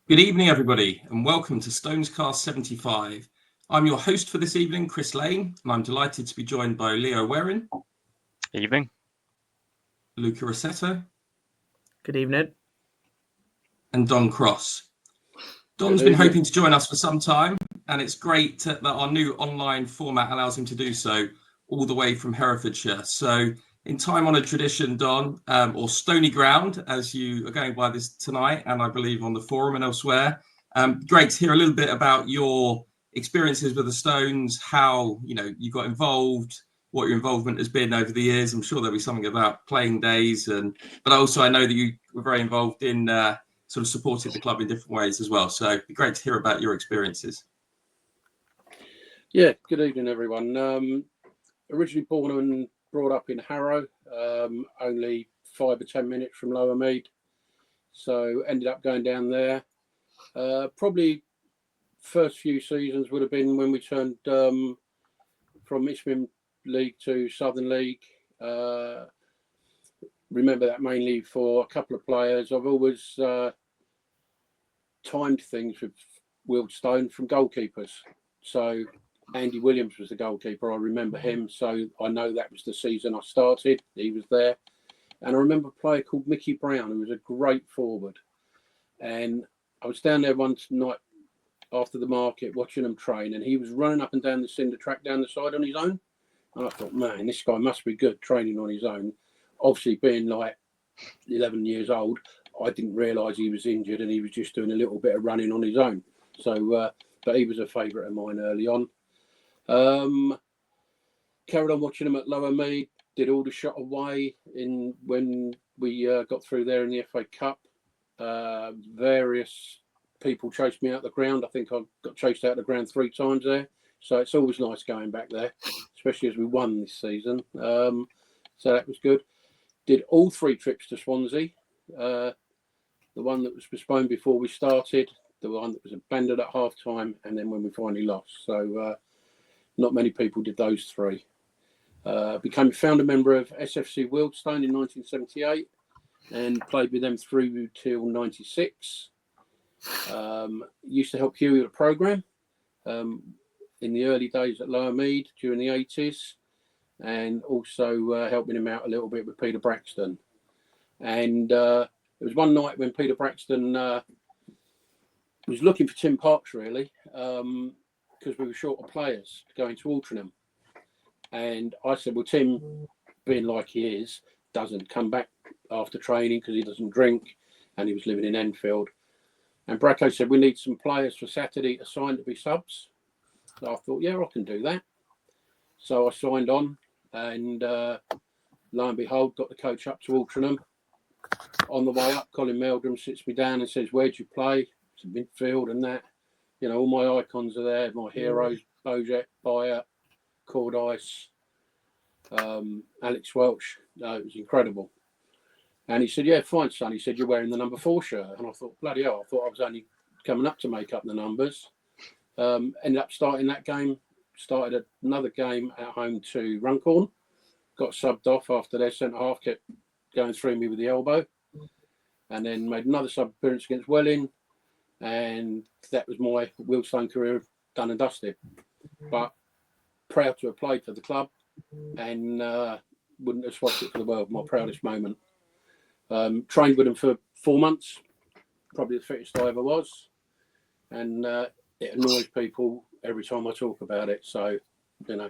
Good evening, everybody, and welcome to Stonescast 75. I'm your host for this evening, Chris Lane, and I'm delighted to be joined by Leo Werin. Evening. Luca Rossetto. Good evening. And Don Cross. Don's been hoping to join us for some time, and it's great that our new online format allows him to do so all the way from Herefordshire. So, in time-honoured tradition, Don, or Stony Ground, as you are going by this tonight, and I believe on the forum and elsewhere, great to hear a little bit about your experiences with the Stones, how you got involved, what your involvement has been over the years. I'm sure there'll be something about playing days, but also I know that you were very involved in sort of supported the club in different ways as well. So it'd be great to hear about your experiences. Yeah, good evening, everyone. Originally born and brought up in Harrow, only 5 or 10 minutes from Lower Mead. So ended up going down there. Probably first few seasons would have been when we turned from Isthmian League to Southern League. Remember that mainly for a couple of players. I've always timed things with Wealdstone from goalkeepers. So Andy Williams was the goalkeeper. I remember him. So I know that was the season I started. He was there. And I remember a player called Mickey Brown, who was a great forward. And I was down there one night after the market watching him train, and he was running up and down the cinder track down the side on his own. And I thought, man, this guy must be good training on his own. Obviously, being like 11 years old, I didn't realise he was injured and he was just doing a little bit of running on his own. So, but he was a favourite of mine early on. Carried on watching him at Lower Mead, did all the shot away when we got through there in the FA Cup. Various people chased me out the ground. I think I got chased out the ground 3 times there. So it's always nice going back there, especially as we won this season. So that was good. Did all 3 trips to Swansea. The one that was postponed before we started, the one that was abandoned at half time, and then when we finally lost. So not many people did those 3. Became a founder member of SFC Wealdstone in 1978 and played with them through till 96. Used to help Hughie with a programme in the early days at Lower Mead during the 80s, and also helping him out a little bit with Peter Braxton. And it was one night when Peter Braxton was looking for Tim Parks, really, because we were short of players going to Altrincham. And I said, well, Tim, being like he is, doesn't come back after training because he doesn't drink, and he was living in Enfield. And Bracco said, we need some players for Saturday to sign to be subs. So I thought, yeah, I can do that. So I signed on, and lo and behold, got the coach up to Altrincham. On the way up, Colin Meldrum sits me down and says, where'd you play? It's midfield and that. You know, all my icons are there, my heroes, Bojack, Bayer, Cordice, Alex Welch. It was incredible. And he said, yeah, fine, son. He said, you're wearing the number 4 shirt. And I thought, bloody hell, I thought I was only coming up to make up the numbers. Ended up starting that game, started another game at home to Runcorn. Got subbed off after their centre-half kept going through me with the elbow. And then made another sub-appearance against Welling. And that was my Wealdstone career done and dusted. But proud to have played for the club, and wouldn't have swapped it for the world. My proudest moment. Trained with them for 4 months, probably the fittest I ever was, and it annoys people every time I talk about it. So, you know,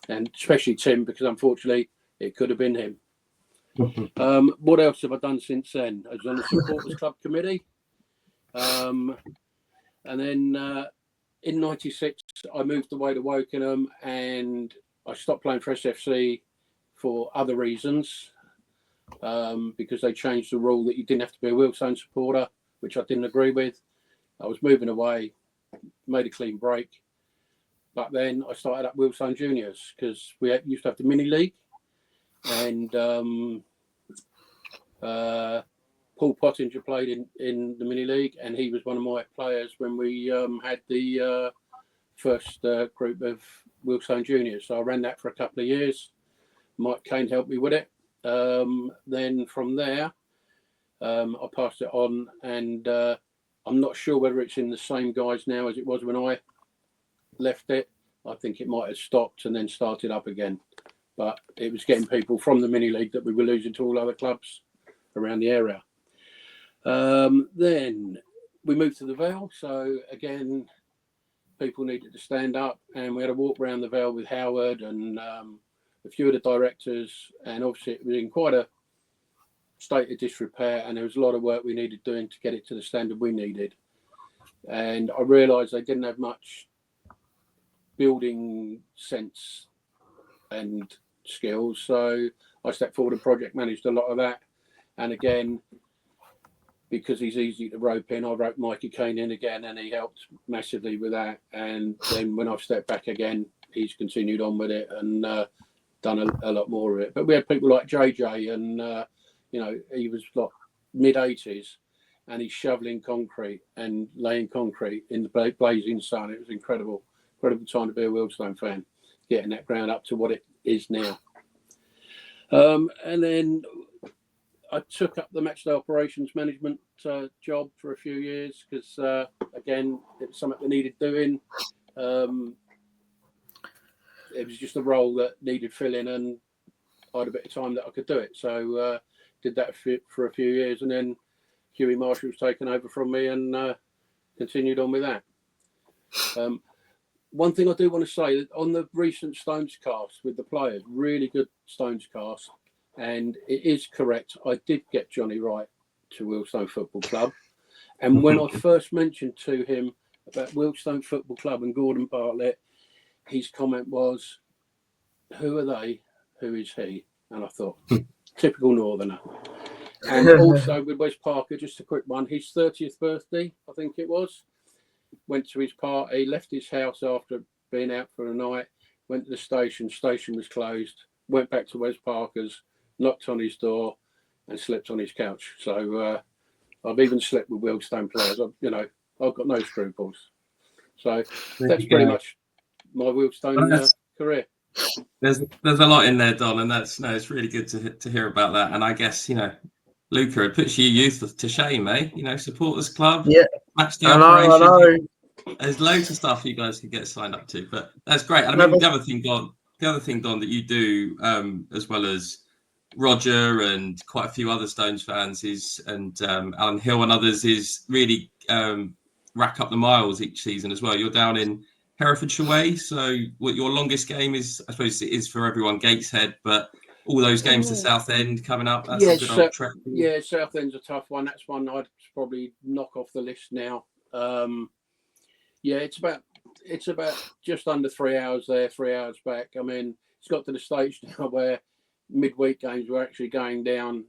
and especially Tim, because unfortunately it could have been him. What else have I done since then? I was on the supporters club committee, and then in '96 I moved away to Wokingham, and I stopped playing for SFC for other reasons. Because they changed the rule that you didn't have to be a Wealdstone supporter, which I didn't agree with. I was moving away, made a clean break. But then I started up Wealdstone Juniors because we used to have the mini league. And Paul Pottinger played in the mini league, and he was one of my players when we had the first group of Wealdstone Juniors. So I ran that for a couple of years. Mike Kane helped me with it. Then from there, I passed it on, and I'm not sure whether it's in the same guise now as it was when I left it. I think it might have stopped and then started up again. But it was getting people from the mini league that we were losing to all other clubs around the area. Then we moved to the Vale. So again, people needed to stand up, and we had a walk around the Vale with Howard and a few of the directors. And obviously it was in quite a state of disrepair, and there was a lot of work we needed doing to get it to the standard we needed. And I realised they didn't have much building sense and skills, so I stepped forward and project managed a lot of that. And again, because he's easy to rope in, I roped Mikey Kane in again, and he helped massively with that. And then when I've stepped back again, he's continued on with it and done a lot more of it. But we had people like JJ, and he was like mid-80s, and he's shoveling concrete and laying concrete in the blazing sun. It was incredible time to be a Wealdstone fan, getting that ground up to what it is now. And then I took up the matchday operations management job for a few years because, again, it was something that needed doing. It was just a role that needed filling, and I had a bit of time that I could do it. So did that for a few years, and then Hughie Marshall was taken over from me and continued on with that. One thing I do want to say, that on the recent Stonescast with the players, really good Stonescast, and it is correct, I did get Johnny Wright to Wealdstone Football Club. And when I first mentioned to him about Wealdstone Football Club and Gordon Bartlett, his comment was, "Who are they? Who is he?" And I thought, typical Northerner. And also with Wes Parker, just a quick one, his 30th birthday, I think it was, went to his party, left his house after being out for a night, went to the station was closed, went back to Wes Parker's, knocked on his door and slept on his couch. So I've even slept with Wealdstone players. I've got no scruples. So that's pretty much my Wealdstone career. There's a lot in there, Don, and it's really good to hear about that. And I guess, Luca, it puts you youth to shame, eh? Supporters club, matchday operation. There's loads of stuff you guys can get signed up to, but that's great. And I mean, the other thing, Don, that you do, as well as Roger and quite a few other Stones fans and Alan Hill and others, is really rack up the miles each season as well. You're down in Herefordshire way, so what your longest game is, I suppose it is for everyone, Gateshead, but all those games to Southend coming up, that's a good old trek. Yeah, Southend's a tough one. That's one I'd probably knock off the list now. It's about just under 3 hours there, 3 hours back. I mean, it's got to the stage now where midweek games we're actually going down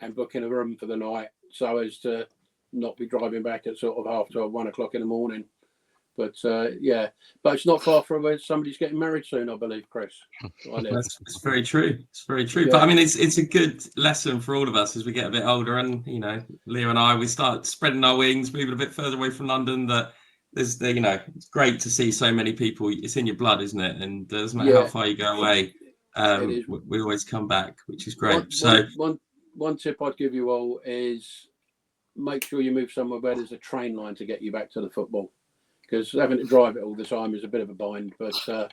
and booking a room for the night so as to not be driving back at sort of 12:30, 1 o'clock in the morning. But but it's not far from where somebody's getting married soon, I believe, Chris. It's very true. It's very true. Yeah. But I mean, it's a good lesson for all of us as we get a bit older, and Leo and I, we start spreading our wings, moving a bit further away from London. That it's great to see so many people. It's in your blood, isn't it? And it doesn't matter how far you go away, we always come back, which is great. One tip I'd give you all is make sure you move somewhere where there's a train line to get you back to the football. Because having to drive it all the time is a bit of a bind, but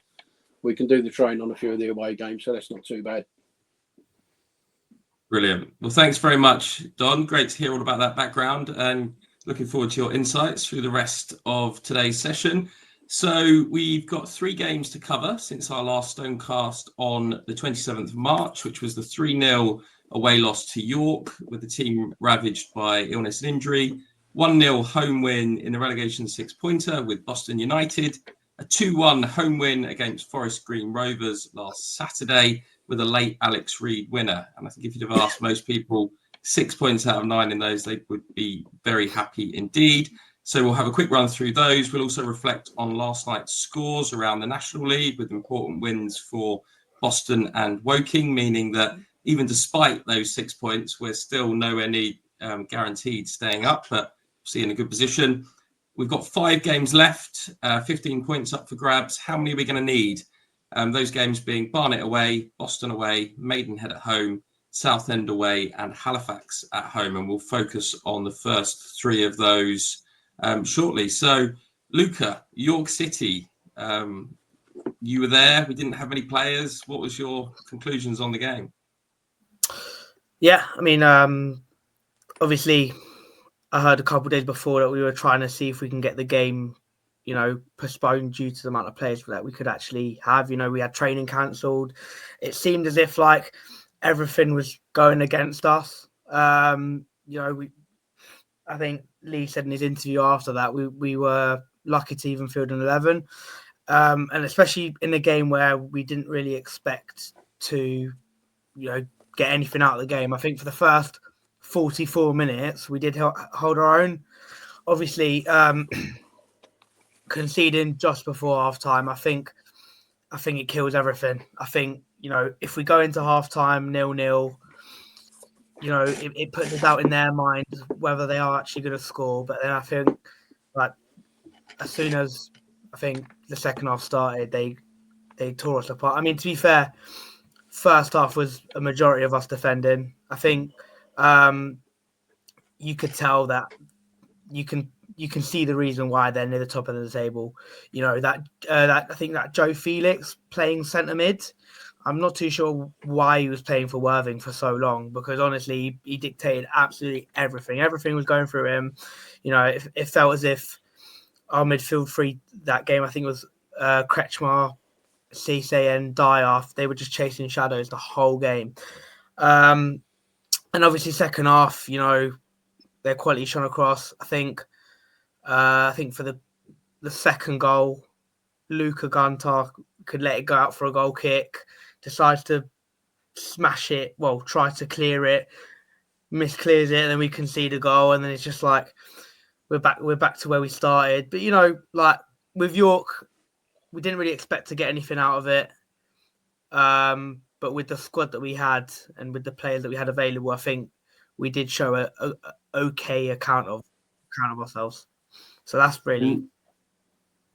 we can do the train on a few of the away games, so that's not too bad. Brilliant. Well, thanks very much, Don. Great to hear all about that background, and looking forward to your insights through the rest of today's session. So we've got 3 games to cover since our last Stonecast on the 27th of March, which was the 3-0 away loss to York, with the team ravaged by illness and injury. 1-0 home win in the relegation 6-pointer with Boston United, a 2-1 home win against Forest Green Rovers last Saturday with a late Alex Reid winner. And I think if you'd have asked most people 6 points out of 9 in those, they would be very happy indeed. So we'll have a quick run through those. We'll also reflect on last night's scores around the National League with important wins for Boston and Woking, meaning that even despite those 6 points, we're still nowhere near guaranteed staying up, but in a good position. We've got 5 games left, 15 points up for grabs. How many are we going to need? Those games being Barnet away, Boston away, Maidenhead at home, Southend away, and Halifax at home. And we'll focus on the first three of those shortly. So, Luca, York City, you were there. We didn't have many players. What was your conclusions on the game? Yeah, I mean, obviously, I heard a couple of days before that we were trying to see if we can get the game, postponed due to the amount of players that we could actually have. We had training cancelled. It seemed as if everything was going against us. I think Lee said in his interview after that we were lucky to even field an 11, and especially in a game where we didn't really expect to, get anything out of the game. I think for the first 44 minutes we did hold our own. Obviously, conceding just before half time, I think it kills everything. I think if we go into half time 0-0. It puts us out in their minds whether they are actually going to score. But then I think, as soon as I think the second half started, they tore us apart. I mean, to be fair, first half was a majority of us defending. I think you could tell that you can see the reason why they're near the top of the table. That I think that Joe Felix playing centre mid. I'm not too sure why he was playing for Worthing for so long, because honestly, he dictated absolutely everything. Everything was going through him. It felt as if our midfield three that game, I think it was Kretschmar, Cisse and Dyer, they were just chasing shadows the whole game. And obviously second half, their quality shone across. I think for the second goal, Luca Gunter could let it go out for a goal kick, decides to smash it, try to clear it, misclears it, and then we concede a goal, and then it's just we're back to where we started. But with York, we didn't really expect to get anything out of it. But with the squad that we had and with the players that we had available, I think we did show a okay account of ourselves. So that's really,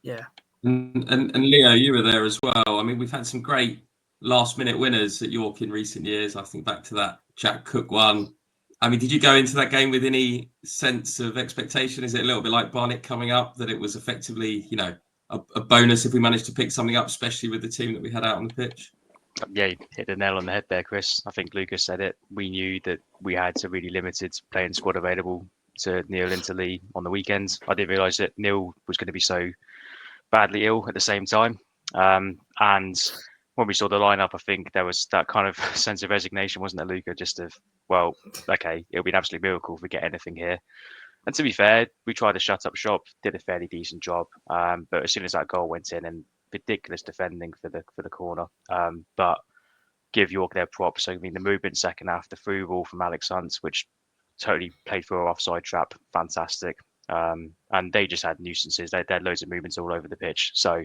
yeah. And Leo, you were there as well. I mean, we've had some great last-minute winners at York in recent years. I think back to that Jack Cook one. I mean, did you go into that game with any sense of expectation? Is it a little bit like Barnet coming up, that it was effectively, a bonus if we managed to pick something up, especially with the team that we had out on the pitch? Yeah, you hit the nail on the head there, Chris. I think Lucas said it. We knew that we had a really limited playing squad available to Neil and to Lee on the weekends. I didn't realise that Neil was going to be so badly ill at the same time. And when we saw the lineup, I think there was that kind of sense of resignation, wasn't there, Luca? Just of, well, okay, it'll be an absolute miracle if we get anything here. And to be fair, we tried to shut up shop, did a fairly decent job. But as soon as that goal went in, and ridiculous defending for the corner, but give York their props. So I mean, the movement second half, the through ball from Alex Hunt, which totally played for our offside trap, fantastic. And they just had nuisances. They had loads of movements all over the pitch. So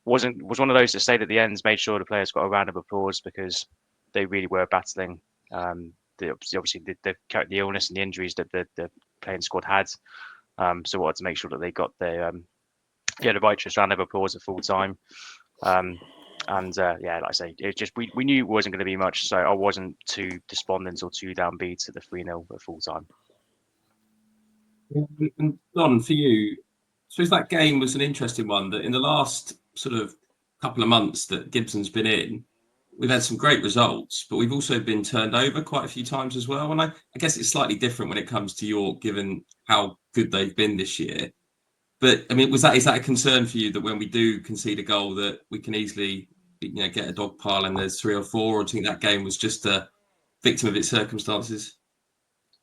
was one of those that stayed at the ends, made sure the players got a round of applause, because they really were battling. Obviously the illness and the injuries that the playing squad had. So wanted to make sure that they got the righteous round of applause at full time. Like I say, it just we knew it wasn't going to be much, so I wasn't too despondent or too downbeat at the 3-0 at full time. And Don, for you, I suppose that game was an interesting one. That in the last sort of couple of months that Gibson's been in, we've had some great results, but we've also been turned over quite a few times as well. And I guess it's slightly different when it comes to York, given how good they've been this year. But I mean, is that a concern for you, that when we do concede a goal that we can easily, get a dog pile and there's 3 or 4? Or do you think that game was just a victim of its circumstances?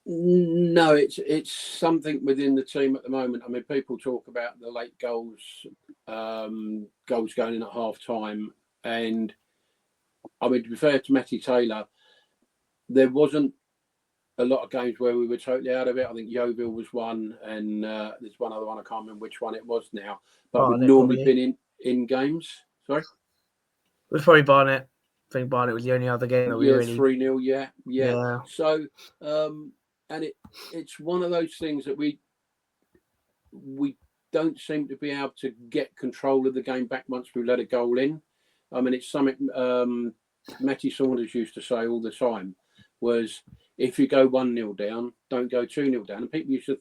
No, it's something within the team at the moment. I mean, people talk about the late goals going in at half time, and I mean, to be fair to Matty Taylor, there wasn't a lot of games where we were totally out of it. I think Yeovil was one, and there's one other one, I can't remember which one it was now, but we've normally been in games. Sorry? It was probably Barnet. I think Barnet was the only other game that we really... 3-0, yeah. So, and it's one of those things that we don't seem to be able to get control of the game back once we let a goal in. I mean, it's something Matty Saunders used to say all the time. was if you go 1-0 down, don't go 2-0 down. And people used to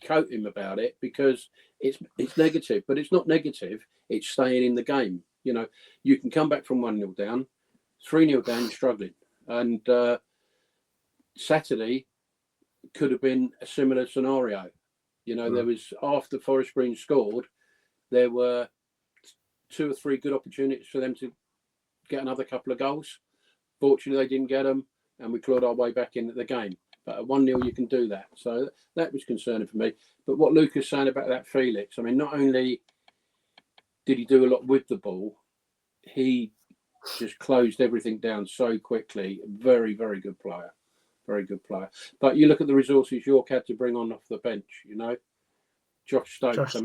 quote him about it because it's negative, but it's not negative. It's staying in the game. You know, you can come back from 1-0 down, 3-0 down, you're struggling. And Saturday could have been a similar scenario. You know, there was, after Forest Green scored, there were 2 or 3 good opportunities for them to get another couple of goals. Fortunately, they didn't get them, and we clawed our way back into the game. But at 1-0, you can do that. So that was concerning for me. But what Luca's saying about that Felix, I mean, not only did he do a lot with the ball, he just closed everything down so quickly. Very, very good player. Very good player. But you look at the resources York had to bring on off the bench, you know. Josh Stokes,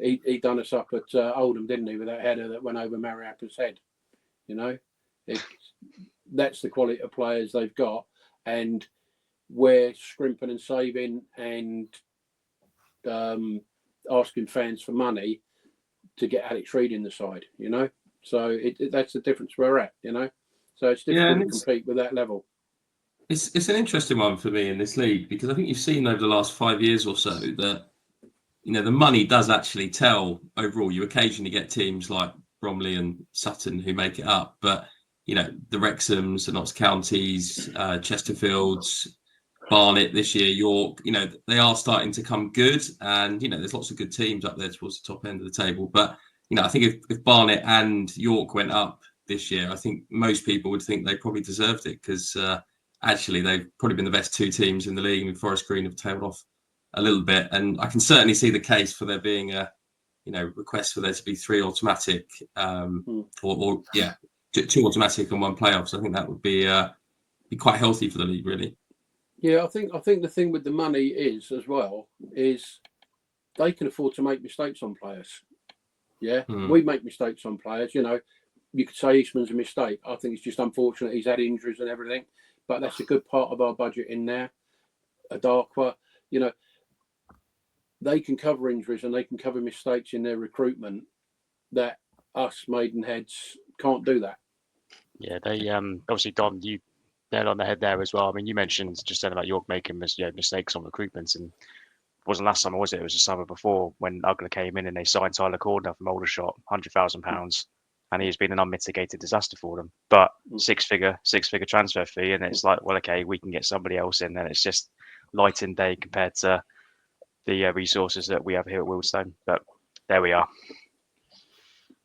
he done us up at Oldham, didn't he, with that header that went over Mariappa's head. You know, that's the quality of players they've got. And we're scrimping and saving and asking fans for money to get Alex Reid in the side, you know. So that's the difference we're at, you know. So it's difficult to compete with that level. It's an interesting one for me in this league because I think you've seen over the last 5 years or so that, you know, the money does actually tell overall. You occasionally get teams like Bromley and Sutton who make it up, but, you know, the Wrexhams, the Notts Counties, Chesterfields, Barnet this year, York, you know, they are starting to come good. And, you know, there's lots of good teams up there towards the top end of the table. But, you know, I think if Barnet and York went up this year, I think most people would think they probably deserved it because actually they've probably been the best 2 teams in the league, and Forest Green have tailed off a little bit. And I can certainly see the case for there being a, you know, request for there to be 3 automatic or 2 automatic and 1 playoff. So I think that would be quite healthy for the league, really. Yeah, I think the thing with the money is as well is they can afford to make mistakes on players. Yeah, we make mistakes on players. You know, you could say Eastman's a mistake. I think it's just unfortunate he's had injuries and everything, but that's a good part of our budget in there. Adakwa, you know, they can cover injuries and they can cover mistakes in their recruitment that us Maidenheads can't do that. Yeah, they obviously, Don, you nailed on the head there as well. I mean, you mentioned just then about York making mistakes on recruitment, and it wasn't last summer, was it? It was the summer before when Ugler came in and they signed Tyler Cordner from Aldershot, £100,000, and he has been an unmitigated disaster for them. But six-figure transfer fee, and it's like, well, okay, we can get somebody else in, and it's just light and day compared to the resources that we have here at Wealdstone. But there we are.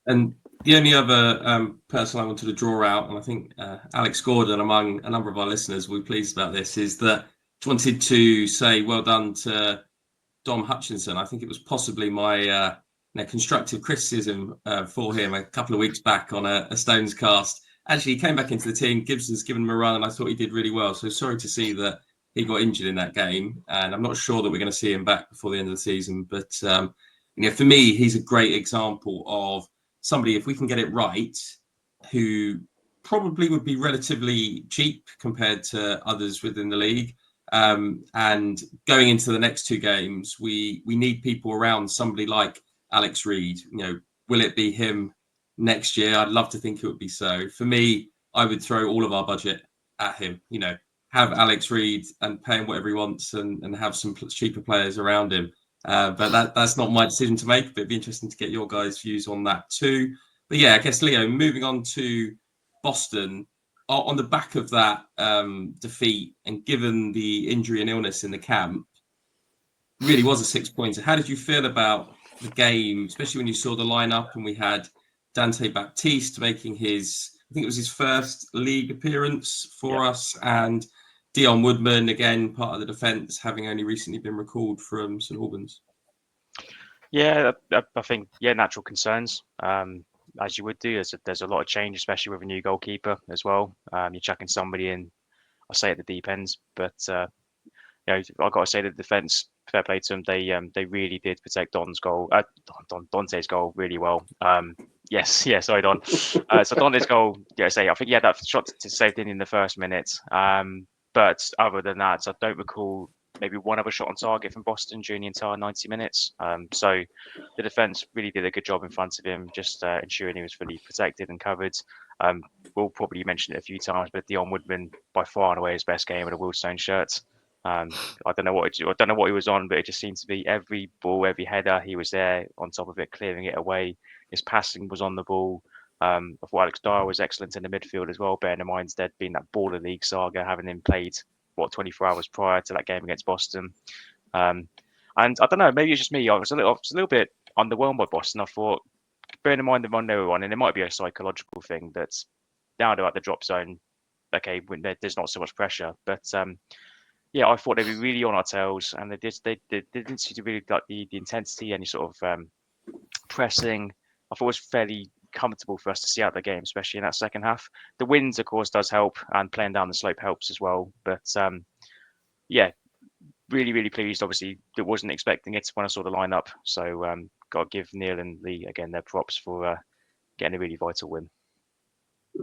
And the only other person I wanted to draw out, and I think Alex Gordon, among a number of our listeners, will be pleased about this, is that I wanted to say well done to Dom Hutchinson. I think it was possibly my constructive criticism for him a couple of weeks back on a Stonescast. Actually, he came back into the team. Gibson's given him a run, and I thought he did really well. So sorry to see that he got injured in that game. And I'm not sure that we're going to see him back before the end of the season. But you know, for me, he's a great example of somebody, if we can get it right, who probably would be relatively cheap compared to others within the league. And going into the next 2 games, we need people around somebody like Alex Reid. You know, will it be him next year? I'd love to think it would be so. For me, I would throw all of our budget at him. You know, have Alex Reid and pay him whatever he wants, and have some cheaper players around him. But that's not my decision to make. But it'd be interesting to get your guys' views on that too. But yeah, I guess, Leo, moving on to Boston, on the back of that defeat, and given the injury and illness in the camp, really was a 6-pointer. How did you feel about the game, especially when you saw the lineup and we had Dante Baptiste making his, I think it was his first league appearance for us, and Dion Woodman, again, part of the defence, having only recently been recalled from St Albans? Yeah, I think, natural concerns. As you would do, there's a lot of change, especially with a new goalkeeper as well. You're chucking somebody in, I say at the deep ends, but you know, I've got to say the defence, fair play to them. They really did protect Dante's goal really well. Sorry, Don. So Dante's goal, I think that shot saved in the first minute. But other than that, I don't recall maybe one other shot on target from Boston during the entire 90 minutes. So the defence really did a good job in front of him, just ensuring he was fully protected and covered. We'll probably mention it a few times, but Dion Woodman by far and away his best game in a Wealdstone shirt. I don't know what he was on, but it just seemed to be every ball, every header, he was there on top of it, clearing it away. His passing was on the ball. I thought Alex Dyer was excellent in the midfield as well, bearing in mind instead being that Baller League saga, having him played 24 hours prior to that game against Boston. And I don't know, maybe it's just me. I was a little bit underwhelmed by Boston. I thought, bearing in mind the run they were on, and it might be a psychological thing that's now they're at the drop zone. Okay, when there's not so much pressure, but yeah, I thought they'd be really on our tails, and they didn't seem to really like the intensity, any sort of pressing. I thought it was fairly comfortable for us to see out the game, especially in that second half. The wins, of course, does help, and playing down the slope helps as well. But yeah, really, really pleased. Obviously, wasn't expecting it when I saw the lineup. So got to give Neil and Lee again their props for getting a really vital win.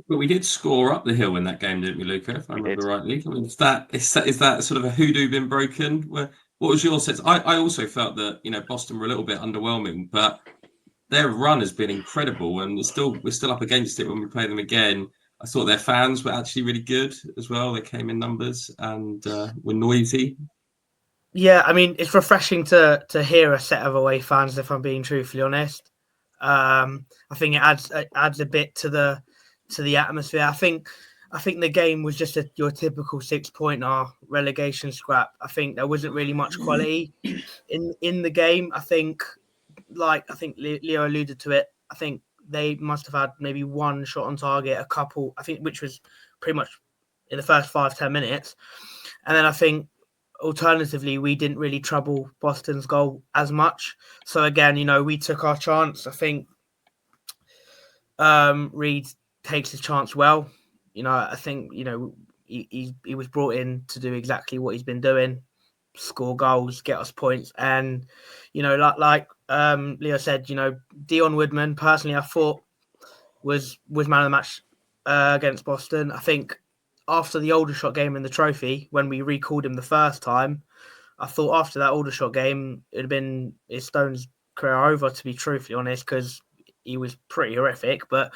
But we did score up the hill in that game, didn't we, Luca? If I remember rightly. I mean, is that sort of a hoodoo been broken? What was your sense? I also felt that Boston were a little bit underwhelming, but their run has been incredible, and we're still up against it when we play them again. I thought their fans were actually really good as well. They came in numbers and were noisy. Yeah, I mean, it's refreshing to hear a set of away fans, if I'm being truthfully honest. I think it adds a bit to the atmosphere. I think the game was just your typical 6-pointer relegation scrap. I think there wasn't really much quality in the game. I think Leo alluded to it. I think they must have had maybe one shot on target, a couple, I think, which was pretty much in the first 5-10 minutes. And then I think alternatively, we didn't really trouble Boston's goal as much. So again, we took our chance. I think Reid takes his chance well. I think he was brought in to do exactly what he's been doing: score goals, get us points, and like Leo said, Dion Woodman personally, I thought was man of the match against Boston. I think after the Aldershot game in the trophy, when we recalled him the first time, I thought after that Aldershot game, it'd have been his Stones career over, to be truthfully honest, because he was pretty horrific. But,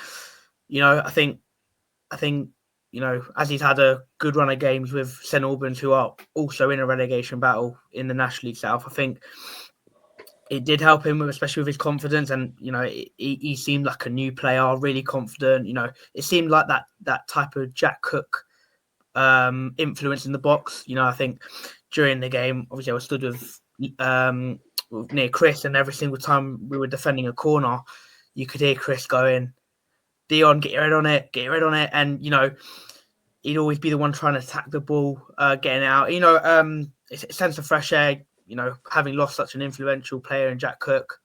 I think, as he's had a good run of games with St Albans, who are also in a relegation battle in the National League South, I think it did help him, especially with his confidence. And, he seemed like a new player, really confident. It seemed like that type of Jack Cook influence in the box. I think during the game, obviously I was stood with near Chris, and every single time we were defending a corner, you could hear Chris going, "Dion, get your head on it, and he'd always be the one trying to attack the ball, getting it out. It's a sense of fresh air. Having lost such an influential player in Jack Cook,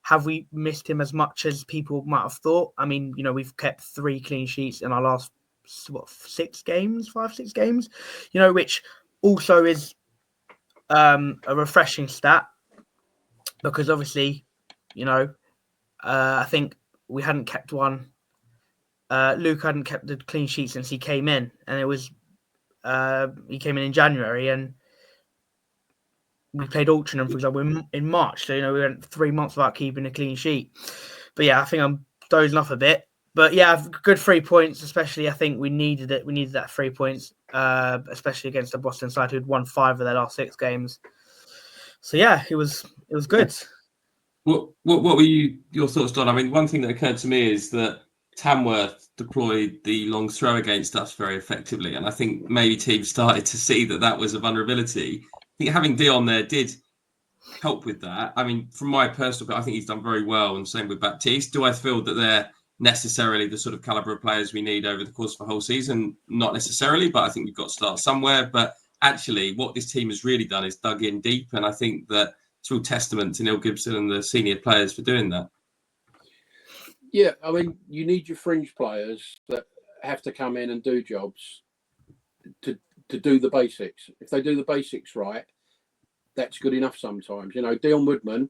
have we missed him as much as people might have thought? I mean, we've kept 3 clean sheets in our last 5-6 games, which also is a refreshing stat, because obviously, I think we hadn't kept one. Luke hadn't kept the clean sheet since he came in, and it was he came in January, and we played Altrincham, for example, in March. So we went 3 months without keeping a clean sheet. But yeah, I think I'm dozing off a bit. But yeah, good 3 points, especially. I think we needed it. We needed that 3 points, especially against the Boston side, who'd won 5 of their last 6 games. So yeah, it was good. What were your thoughts, Don? I mean, one thing that occurred to me is that Tamworth deployed the long throw against us very effectively, and I think maybe teams started to see that was a vulnerability. I think having Dion there did help with that. I mean, from my personal opinion, I think he's done very well, and same with Baptiste. Do I feel that they're necessarily the sort of calibre of players we need over the course of a whole season? Not necessarily, but I think we've got to start somewhere. But actually, what this team has really done is dug in deep, and I think that it's real testament to Neil Gibson and the senior players for doing that. Yeah, I mean, you need your fringe players that have to come in and do jobs to do the basics. If they do the basics right, that's good enough sometimes. Dion Woodman,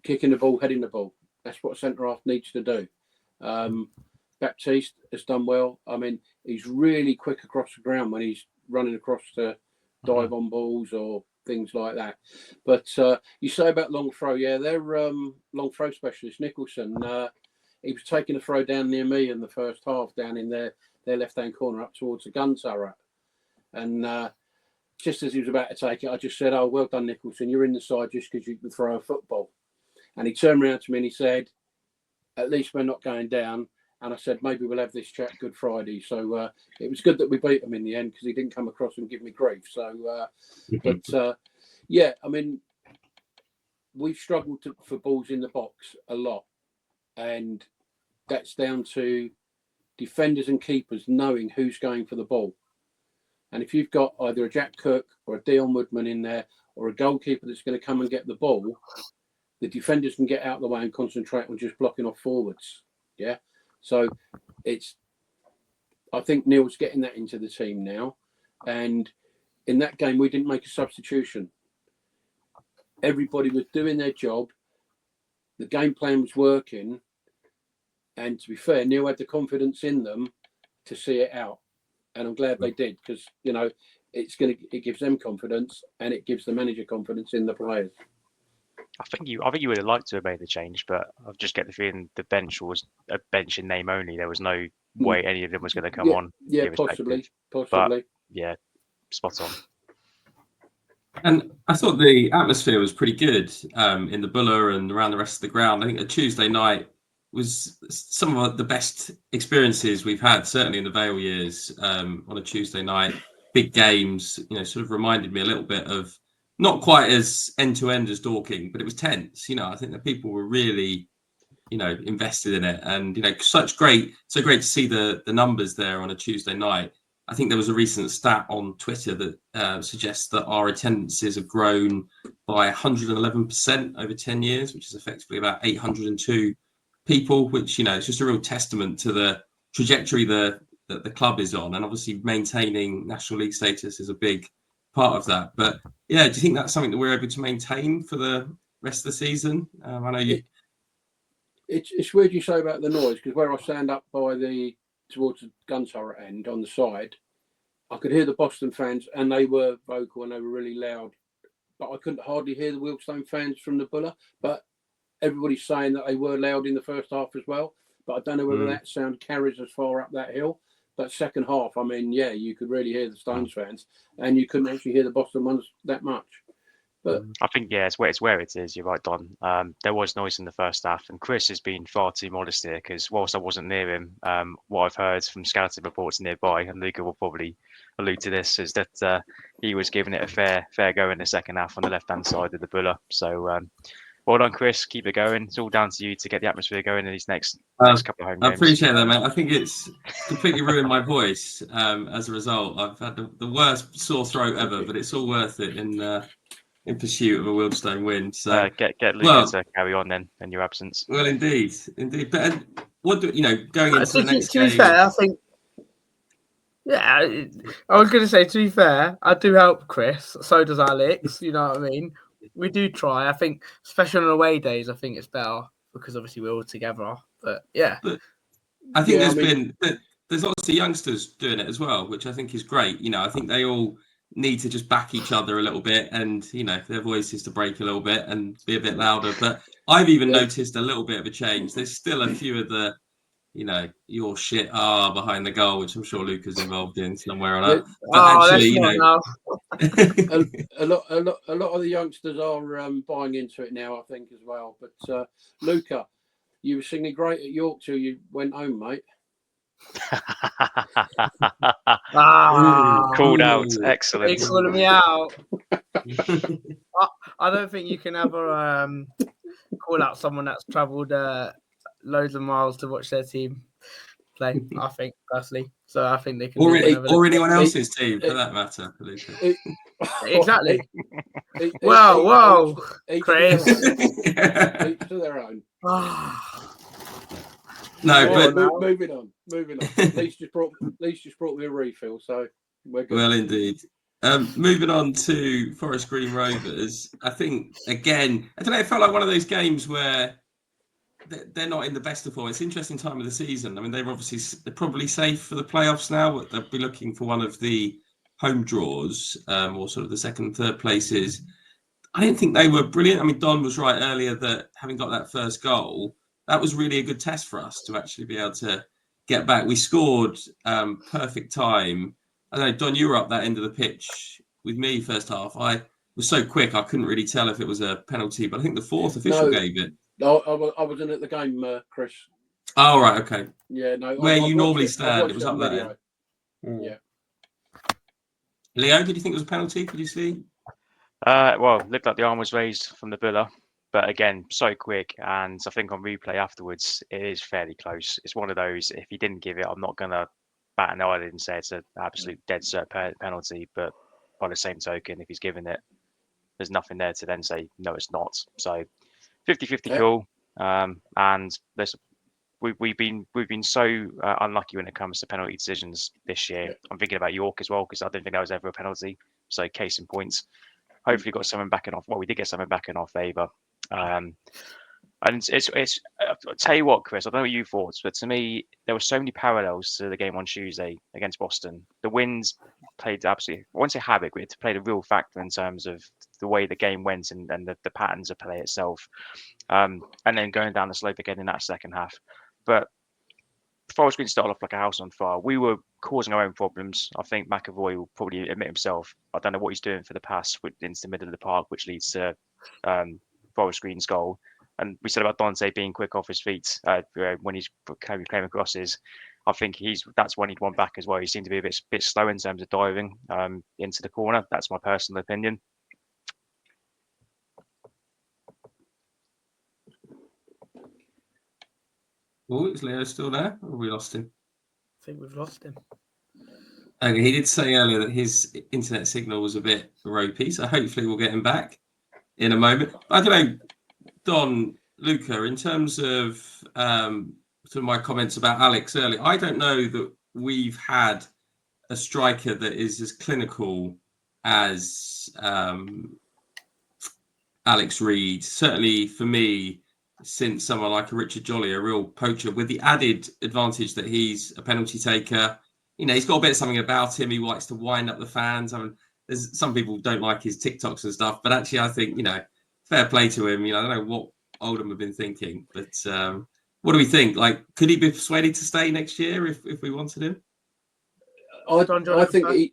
kicking the ball, heading the ball. That's what a centre-half needs to do. Baptiste has done well. I mean, he's really quick across the ground when he's running across to dive on balls or things like that. But you say about long throw, yeah, they're long throw specialist Nicholson. he was taking a throw down near me in the first half, down in their left-hand corner up towards the gun turret. And just as he was about to take it, I just said, "Oh, well done, Nicholson. You're in the side just because you can throw a football." And he turned around to me and he said, "At least we're not going down." And I said, "Maybe we'll have this chat Good Friday." So it was good that we beat him in the end because he didn't come across and give me grief. So, yeah, I mean, we've struggled for balls in the box a lot. And that's down to defenders and keepers knowing who's going for the ball. And if you've got either a Jack Cook or a Dion Woodman in there or a goalkeeper that's going to come and get the ball, the defenders can get out of the way and concentrate on just blocking off forwards. Yeah. So I think Neil's getting that into the team now. And in that game, we didn't make a substitution. Everybody was doing their job. The game plan was working. And to be fair, Neil had the confidence in them to see it out. And I'm glad they did because, you know, it gives them confidence and it gives the manager confidence in the players. I think you would have liked to have made the change, but I just get the feeling the bench was a bench in name only. There was no way any of them was going to come on. Yeah, possibly. But, yeah, spot on. And I thought the atmosphere was pretty good in the Buller and around the rest of the ground. I think a Tuesday night was some of the best experiences we've had, certainly in the Vale years, on a Tuesday night. Big games, you know, sort of reminded me a little bit of, not quite as end-to-end as Dorking, but it was tense. You know, I think that people were really, you know, invested in it. And, you know, so great to see the numbers there on a Tuesday night. I think there was a recent stat on Twitter that suggests that our attendances have grown by 111% over 10 years, which is effectively about 802 people, which, you know, it's just a real testament to the trajectory that the club is on. And obviously maintaining National League status is a big part of that. But yeah, do you think that's something that we're able to maintain for the rest of the season? I know you. It's weird you say about the noise because where I stand up by towards the gun turret end on the side, I could hear the Boston fans and they were vocal and they were really loud, but I couldn't hardly hear the Wilkestone fans from the Buller. But everybody's saying that they were loud in the first half as well. But I don't know whether that sound carries as far up that hill. But second half, I mean, yeah, you could really hear the Stones fans, and you couldn't actually hear the Boston ones that much. But I think, yeah, it's where it is. You're right, Don. There was noise in the first half, and Chris has been far too modest here because whilst I wasn't near him, what I've heard from scouting reports nearby, and Luca will probably allude to this, is that he was giving it a fair go in the second half on the left-hand side of the Buller. So well done, Chris. Keep it going. It's all down to you to get the atmosphere going in these next couple of home games. I appreciate that, mate. I think it's completely ruined my voice as a result. I've had the worst sore throat ever, but it's all worth it in pursuit of a Wealdstone win. So get Luca to carry on then in your absence. Well, indeed. But what do you know? Going into the next game. To be fair, I think. Yeah, I was going to say, to be fair, I do help Chris. So does Alex. You know what I mean? We do try. I think, especially on away days, I think it's better because obviously we're all together. But yeah, but I think there's lots of youngsters doing it as well, which I think is great. You know, I think they all need to just back each other a little bit, and you know, their voices to break a little bit and be a bit louder. But I've even noticed a little bit of a change. There's still a few of the, you know, your shit behind the goal, which I'm sure Luca's involved in somewhere or other. But actually, you know, a lot of the youngsters are buying into it now, I think, as well. But Luca, you were singing great at York till you went home, mate. Called out. Excellent. They calling me out. I don't think you can ever call out someone that's travelled loads of miles to watch their team play. I think personally, so I think they can. Or anyone else's team, for that matter. Exactly. Whoa, Chris. Each to their own. No, but moving on. Lee's just brought me a refill, so we're good. Well, indeed. Moving on to Forest Green Rovers, I think again, I don't know. It felt like one of those games where they're not in the best of form. It's an interesting time of the season. I mean, they're probably safe for the playoffs now. But they'll be looking for one of the home draws or sort of the second and third places. I didn't think they were brilliant. I mean, Don was right earlier that having got that first goal, that was really a good test for us to actually be able to get back. We scored perfect time. I don't know, Don, you were up that end of the pitch with me first half. I was so quick, I couldn't really tell if it was a penalty, but I think the fourth official gave it. No, I wasn't at the game, Chris. Oh, right, okay. Yeah, no. Where you normally stand, it was up there. Yeah. Leo, did you think it was a penalty? Did you see? Well, it looked like the arm was raised from the Buller, but again, so quick. And I think on replay afterwards, it is fairly close. It's one of those, if he didn't give it, I'm not going to bat an eyelid and say it's an absolute dead cert penalty. But by the same token, if he's given it, there's nothing there to then say, no, it's not. So 50-50 call. And we've been so unlucky when it comes to penalty decisions this year. Yeah. I'm thinking about York as well, because I don't think that was ever a penalty. So case in points. Hopefully got something back in off. Well, we did get something back in our favour. And it's I'll tell you what, Chris, I don't know what you thought, but to me, there were so many parallels to the game on Tuesday against Boston. The winds played absolutely, I won't say havoc, but it played a real factor in terms of the way the game went and the patterns of play itself. And then going down the slope again in that second half. But Forest Green started off like a house on fire. We were causing our own problems. I think McAvoy will probably admit himself. I don't know what he's doing for the pass into the middle of the park, which leads to Forest Green's goal. And we said about Dante being quick off his feet when he's came crosses. I think that's when he'd want back as well. He seemed to be a bit slow in terms of diving into the corner. That's my personal opinion. Oh, is Leo still there? Or have we lost him? I think we've lost him. Okay, he did say earlier that his internet signal was a bit ropey, so hopefully we'll get him back in a moment. I don't know, Don, Luca, in terms of some of my comments about Alex earlier, I don't know that we've had a striker that is as clinical as Alex Reid. Certainly for me, since someone like a Richard Jolly, a real poacher, with the added advantage that he's a penalty taker. You know, he's got a bit of something about him. He likes to wind up the fans. I mean, there's some people don't like his TikToks and stuff, but actually I think, you know, fair play to him. You know, I don't know what Oldham have been thinking, but what do we think? Like, could he be persuaded to stay next year if we wanted him? I think he's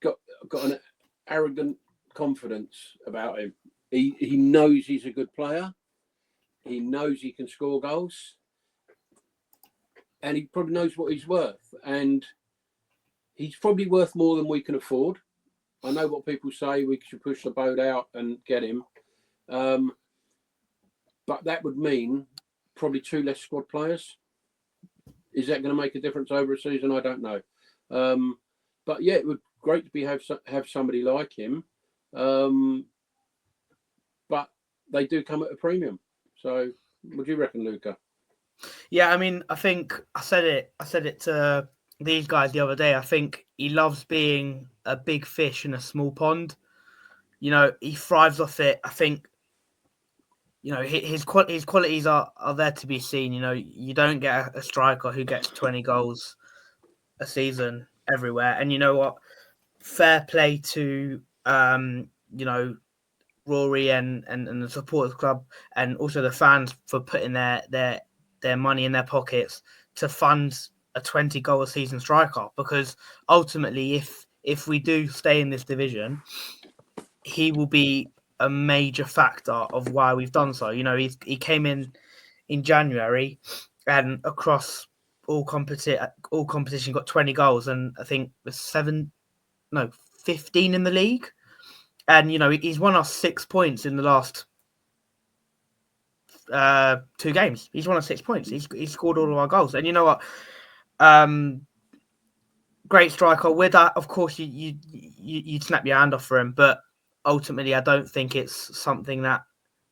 got an arrogant confidence about him. He knows he's a good player. He knows he can score goals. And he probably knows what he's worth. And he's probably worth more than we can afford. I know what people say, we should push the boat out and get him. But that would mean probably 2 less squad players. Is that going to make a difference over a season? I don't know. But yeah, it would be great to have somebody like him. But they do come at a premium. So what do you reckon, Luca? Yeah, I mean, I think I said it to these guys the other day. I think he loves being a big fish in a small pond. You know, he thrives off it. I think, you know, his qualities are there to be seen. You know, you don't get a striker who gets 20 goals a season everywhere. And you know what? Fair play to, you know, Rory and the supporters club and also the fans for putting their money in their pockets to fund a 20 goal a season striker, because ultimately if we do stay in this division, he will be a major factor of why we've done so. You know, he came in January and across all competition got 20 goals and I think 15 in the league. And, you know, he's won us 6 points in the last 2 games. He's won us 6 points. He's scored all of our goals. And you know what? Great striker. With that, of course, you'd snap your hand off for him. But ultimately, I don't think it's something that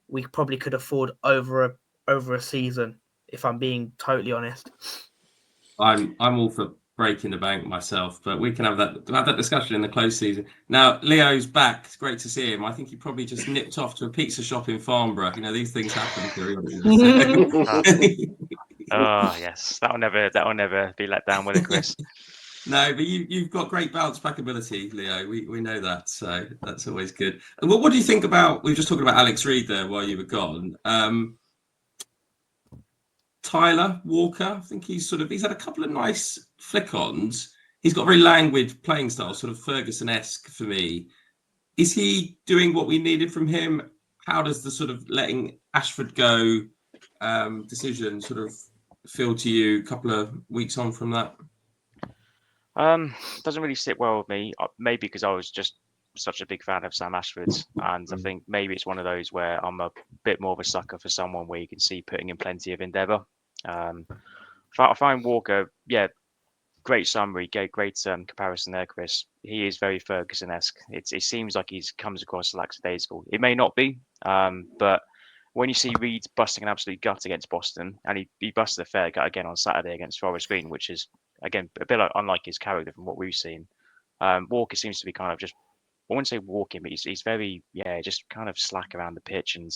we probably could afford over a season, if I'm being totally honest. I'm all for breaking the bank myself, but we can have that discussion in the close season. Now, Leo's back. It's great to see him. I think he probably just nipped off to a pizza shop in Farnborough. You know, these things happen periodically. Oh yes, that'll never be let down, will it, Chris? No, but you've got great bounce back ability, Leo. We know that, so that's always good. And what do you think about? We were just talking about Alex Reid there while you were gone. Tyler Walker, I think he's had a couple of nice flick-ons. He's got a very languid playing style, sort of Ferguson-esque for me. Is he doing what we needed from him? How does the sort of letting Ashford go decision sort of feel to you a couple of weeks on from that? Doesn't really sit well with me. Maybe because I was just such a big fan of Sam Ashford, and I think maybe it's one of those where I'm a bit more of a sucker for someone where you can see putting in plenty of endeavour. I find Walker, great summary, great comparison there, Chris. He is very Ferguson-esque. It seems like he comes across lackadaisical. It may not be, but when you see Reid busting an absolute gut against Boston, and he busted a fair gut again on Saturday against Forest Green, which is, again, a bit unlike his character from what we've seen. Walker seems to be kind of just, I wouldn't say walking, but he's very, just kind of slack around the pitch. And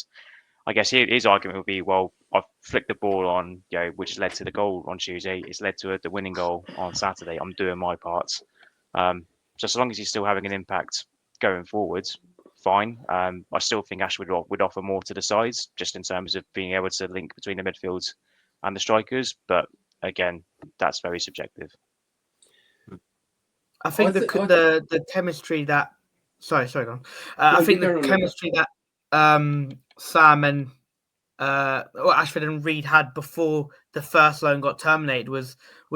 I guess his argument would be, well, I've flicked the ball on, which led to the goal on Tuesday. It's led to the winning goal on Saturday. I'm doing my part. So as long as he's still having an impact going forwards, fine. I still think Ashwood would offer more to the sides, just in terms of being able to link between the midfields and the strikers. But again, that's very subjective. I think the chemistry that. Sorry, go on. I think the chemistry that Sam and Ashford and Reid had before the first loan got terminated was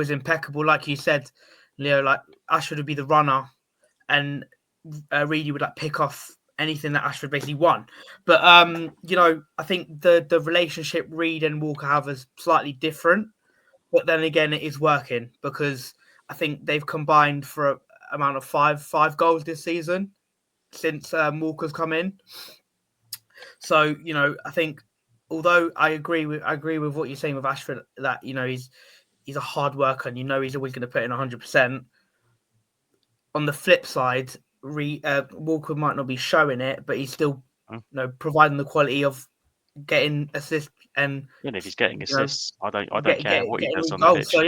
impeccable. Like you said, Leo, like Ashford would be the runner, and Reid would pick off anything that Ashford basically won. But I think the relationship Reid and Walker have is slightly different. But then again, it is working because I think they've combined for an amount of five goals this season since Walker's come in. So I think, although I agree with what you're saying with Ashford, that he's a hard worker and he's always going to put in 100%. On the flip side, Walker might not be showing it, but he's still providing the quality of getting assists. And if he's getting assists, I don't care what he does on the pitch. So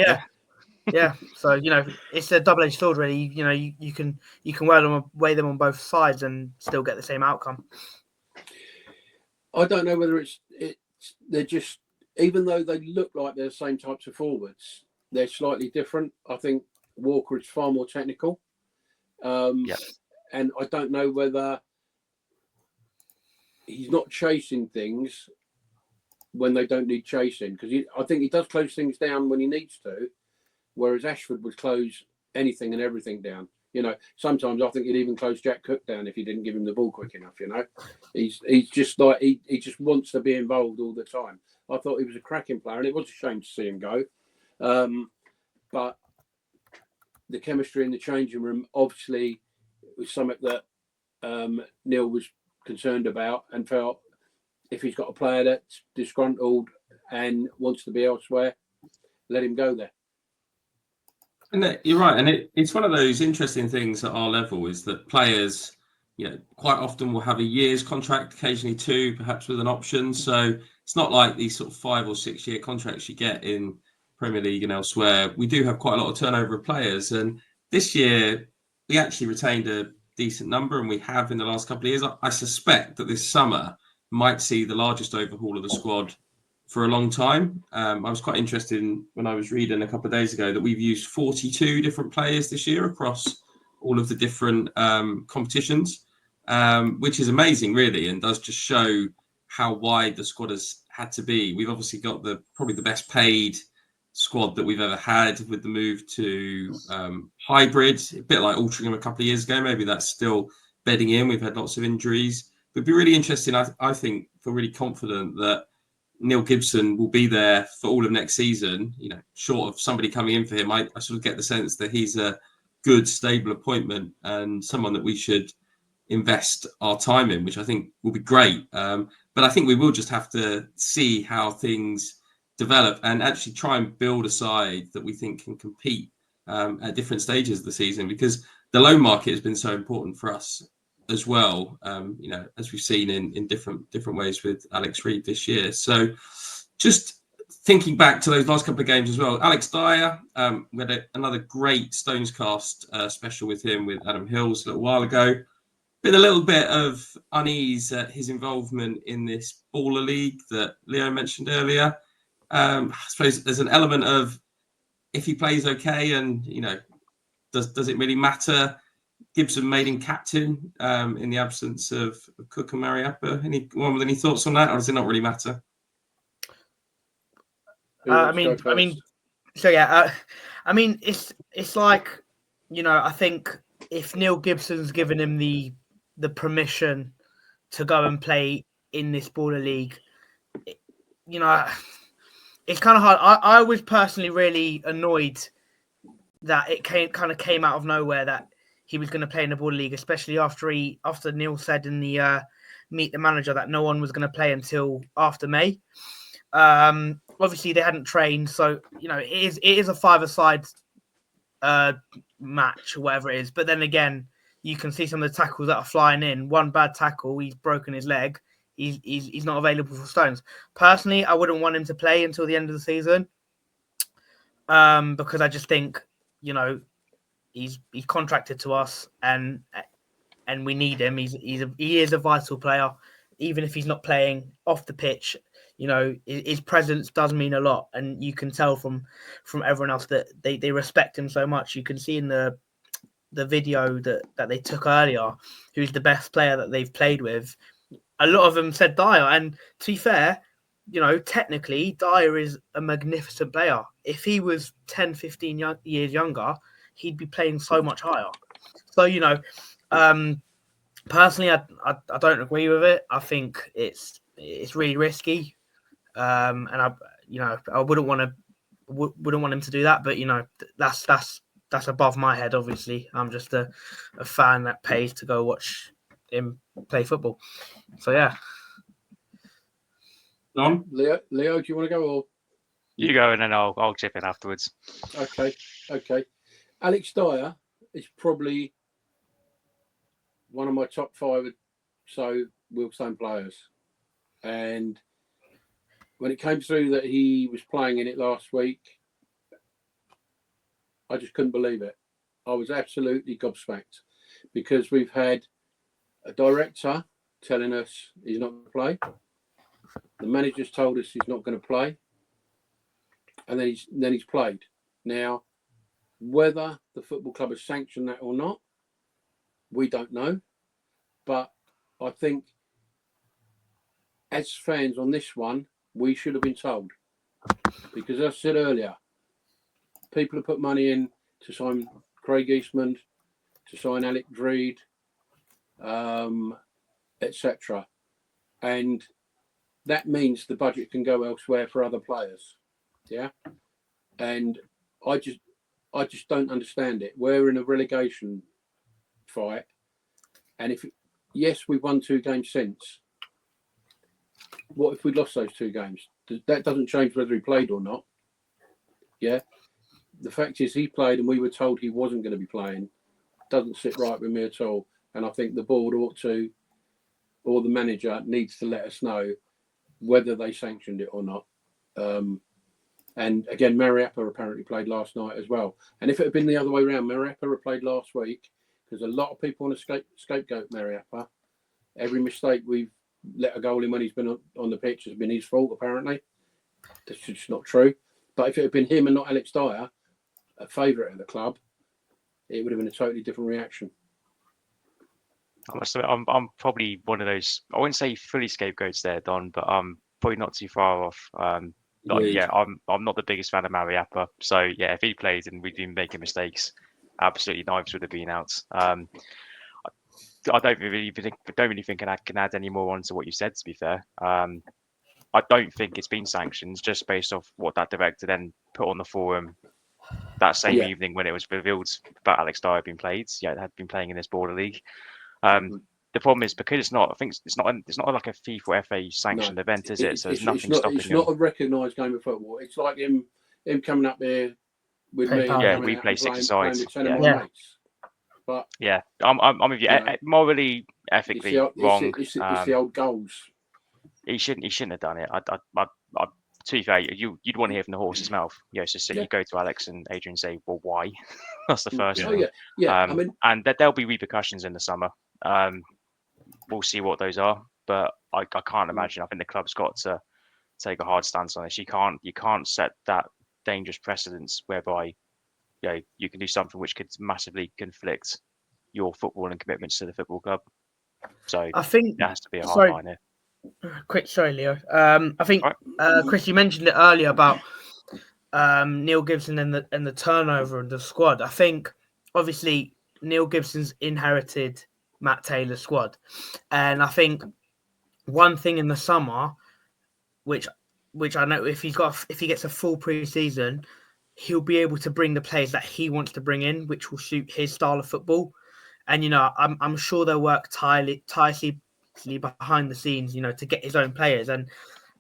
yeah. So it's a double-edged sword, really. You can weigh them on both sides and still get the same outcome. I don't know whether they're just, even though they look like they're the same types of forwards, they're slightly different. I think Walker is far more technical. And I don't know whether he's not chasing things when they don't need chasing, because I think he does close things down when he needs to, whereas Ashford would close anything and everything down. Sometimes I think he'd even close Jack Cook down if you didn't give him the ball quick enough. He's just like he just wants to be involved all the time. I thought he was a cracking player, and it was a shame to see him go. But the chemistry in the changing room obviously was something that Neil was concerned about, and felt if he's got a player that's disgruntled and wants to be elsewhere, let him go there. And you're right, and it's one of those interesting things at our level is that players, quite often will have a year's contract, occasionally 2, perhaps with an option. So it's not like these sort of 5 or 6 year contracts you get in Premier League and elsewhere. We do have quite a lot of turnover of players, and this year we actually retained a decent number, and we have in the last couple of years. I suspect that this summer might see the largest overhaul of the squad for a long time. I was quite interested in, when I was reading a couple of days ago, that we've used 42 different players this year across all of the different competitions, which is amazing, really, and does just show how wide the squad has had to be. We've obviously got probably the best paid squad that we've ever had with the move to hybrid, a bit like Altrincham a couple of years ago. Maybe that's still bedding in. We've had lots of injuries. It'd be really interesting. I think, feel really confident that Neil Gibson will be there for all of next season, short of somebody coming in for him. I sort of get the sense that he's a good, stable appointment and someone that we should invest our time in, which I think will be great. But I think we will just have to see how things develop and actually try and build a side that we think can compete at different stages of the season, because the loan market has been so important for us as well, as we've seen in different ways with Alex Reid this year. So just thinking back to those last couple of games as well, Alex Dyer, we had another great Stonescast special with him, with Adam Hills a little while ago. Been a little bit of unease at his involvement in this Baller League that Leo mentioned earlier. I suppose there's an element of if he plays okay and, does it really matter? Gibson made him captain in the absence of Cook and Mariappa. Anyone with any thoughts on that, or does it not really matter? It's like, I think if Neil Gibson's given him the permission to go and play in this Baller League, it's kind of hard. I was personally really annoyed that it came out of nowhere that he was going to play in the Baller League, especially after Neil said in the Meet the Manager that no one was going to play until after May. Obviously they hadn't trained, so it is a five-a-side match or whatever it is. But then again, you can see some of the tackles that are flying in. One bad tackle, he's broken his leg. He's not available for Stones. Personally, I wouldn't want him to play until the end of the season, because I just think he's contracted to us and we need him. He is a vital player, even if he's not playing off the pitch. His presence does mean a lot, and you can tell from everyone else that they respect him so much. You can see in the video that they took earlier who's the best player that they've played with. A lot of them said Dyer, and to be fair, technically Dyer is a magnificent player. If he was 10, 15 years younger, he'd be playing so much higher. So, personally, I don't agree with it. I think it's really risky, and I wouldn't want him to do that. But that's above my head. Obviously, I'm just a fan that pays to go watch him play football. So yeah. Don? Leo, do you want to go or you go and then I'll chip in afterwards? Okay. Alex Dyer is probably one of my top 5 Wilkestone players, and when it came through that he was playing in it last week, I just couldn't believe it. I was absolutely gobsmacked, because we've had a director telling us he's not going to play. The manager's told us he's not going to play, and then he's played. Now, whether the football club has sanctioned that or not, we don't know. But I think as fans on this one, we should have been told, because as I said earlier, people have put money in to sign Craig Eastman, to sign Alex Reid, etc. And that means the budget can go elsewhere for other players. Yeah. And I just don't understand it. We're in a relegation fight. And yes, we've won 2 games since. What if we lost those 2 games? That doesn't change whether he played or not. Yeah. The fact is he played and we were told he wasn't going to be playing. Doesn't sit right with me at all. And I think the board ought to, or the manager needs to let us know whether they sanctioned it or not. And again, Mariappa apparently played last night as well. And if it had been the other way around, Mariappa had played last week, because a lot of people want to scapegoat Mariappa. Every mistake we've let a goal in when he's been on the pitch has been his fault, apparently. That's just not true. But if it had been him and not Alex Dyer, a favourite of the club, it would have been a totally different reaction. I must admit, I'm probably one of those, I wouldn't say fully scapegoats there, Don, but I'm probably not too far off. I'm not the biggest fan of Mariappa. So yeah, if he played and we'd been making mistakes, absolutely knives would have been out. I don't really think I can add any more on to what you said, to be fair. I don't think it's been sanctioned, just based off what that director then put on the forum that same evening when it was revealed that Alex Dyer had been playing in this Border League. The problem is, because it's not. I think it's not like a FIFA or FA sanctioned event, is it? So there's nothing stopping him. It's not a recognised game of football. It's like him coming up here with me. Yeah, we play 6-a-side. But yeah, I'm with you. Morally, ethically wrong. It's the old goals. He shouldn't have done it. I to be fair, you'd want to hear from the horse's mouth. So you go to Alex and Adrian and say, well, why? That's the first thing. I mean, and there'll be repercussions in the summer. We'll see what those are, but I can't imagine. I think the club's got to take a hard stance on this. You can't set that dangerous precedence whereby you can do something which could massively conflict your footballing commitments to the football club. So I think there has to be a hard line here. Quick, sorry, Leo. I think Chris, you mentioned it earlier about Neil Gibson and the turnover of the squad. I think obviously Neil Gibson's inherited Matt Taylor's squad, and I think one thing in the summer, which I know if he gets a full pre-season, he'll be able to bring the players that he wants to bring in, which will suit his style of football. And I'm sure they'll work tirelessly behind the scenes, to get his own players. And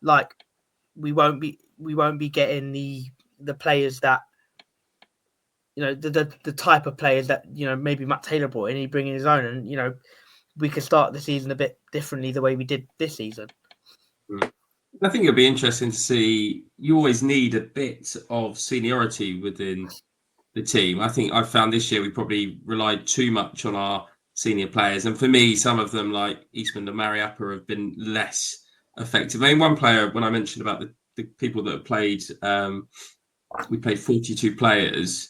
like we won't be getting the players that the type of players that maybe Matt Taylor brought in. He bringing his own, and we could start the season a bit differently the way we did this season. I think it'll be interesting to see. You always need a bit of seniority within the team. I think I've found this year we probably relied too much on our senior players, and for me, some of them like Eastman and Mariappa have been less effective. I mean, one player, when I mentioned about the people that have played, we played 42 players.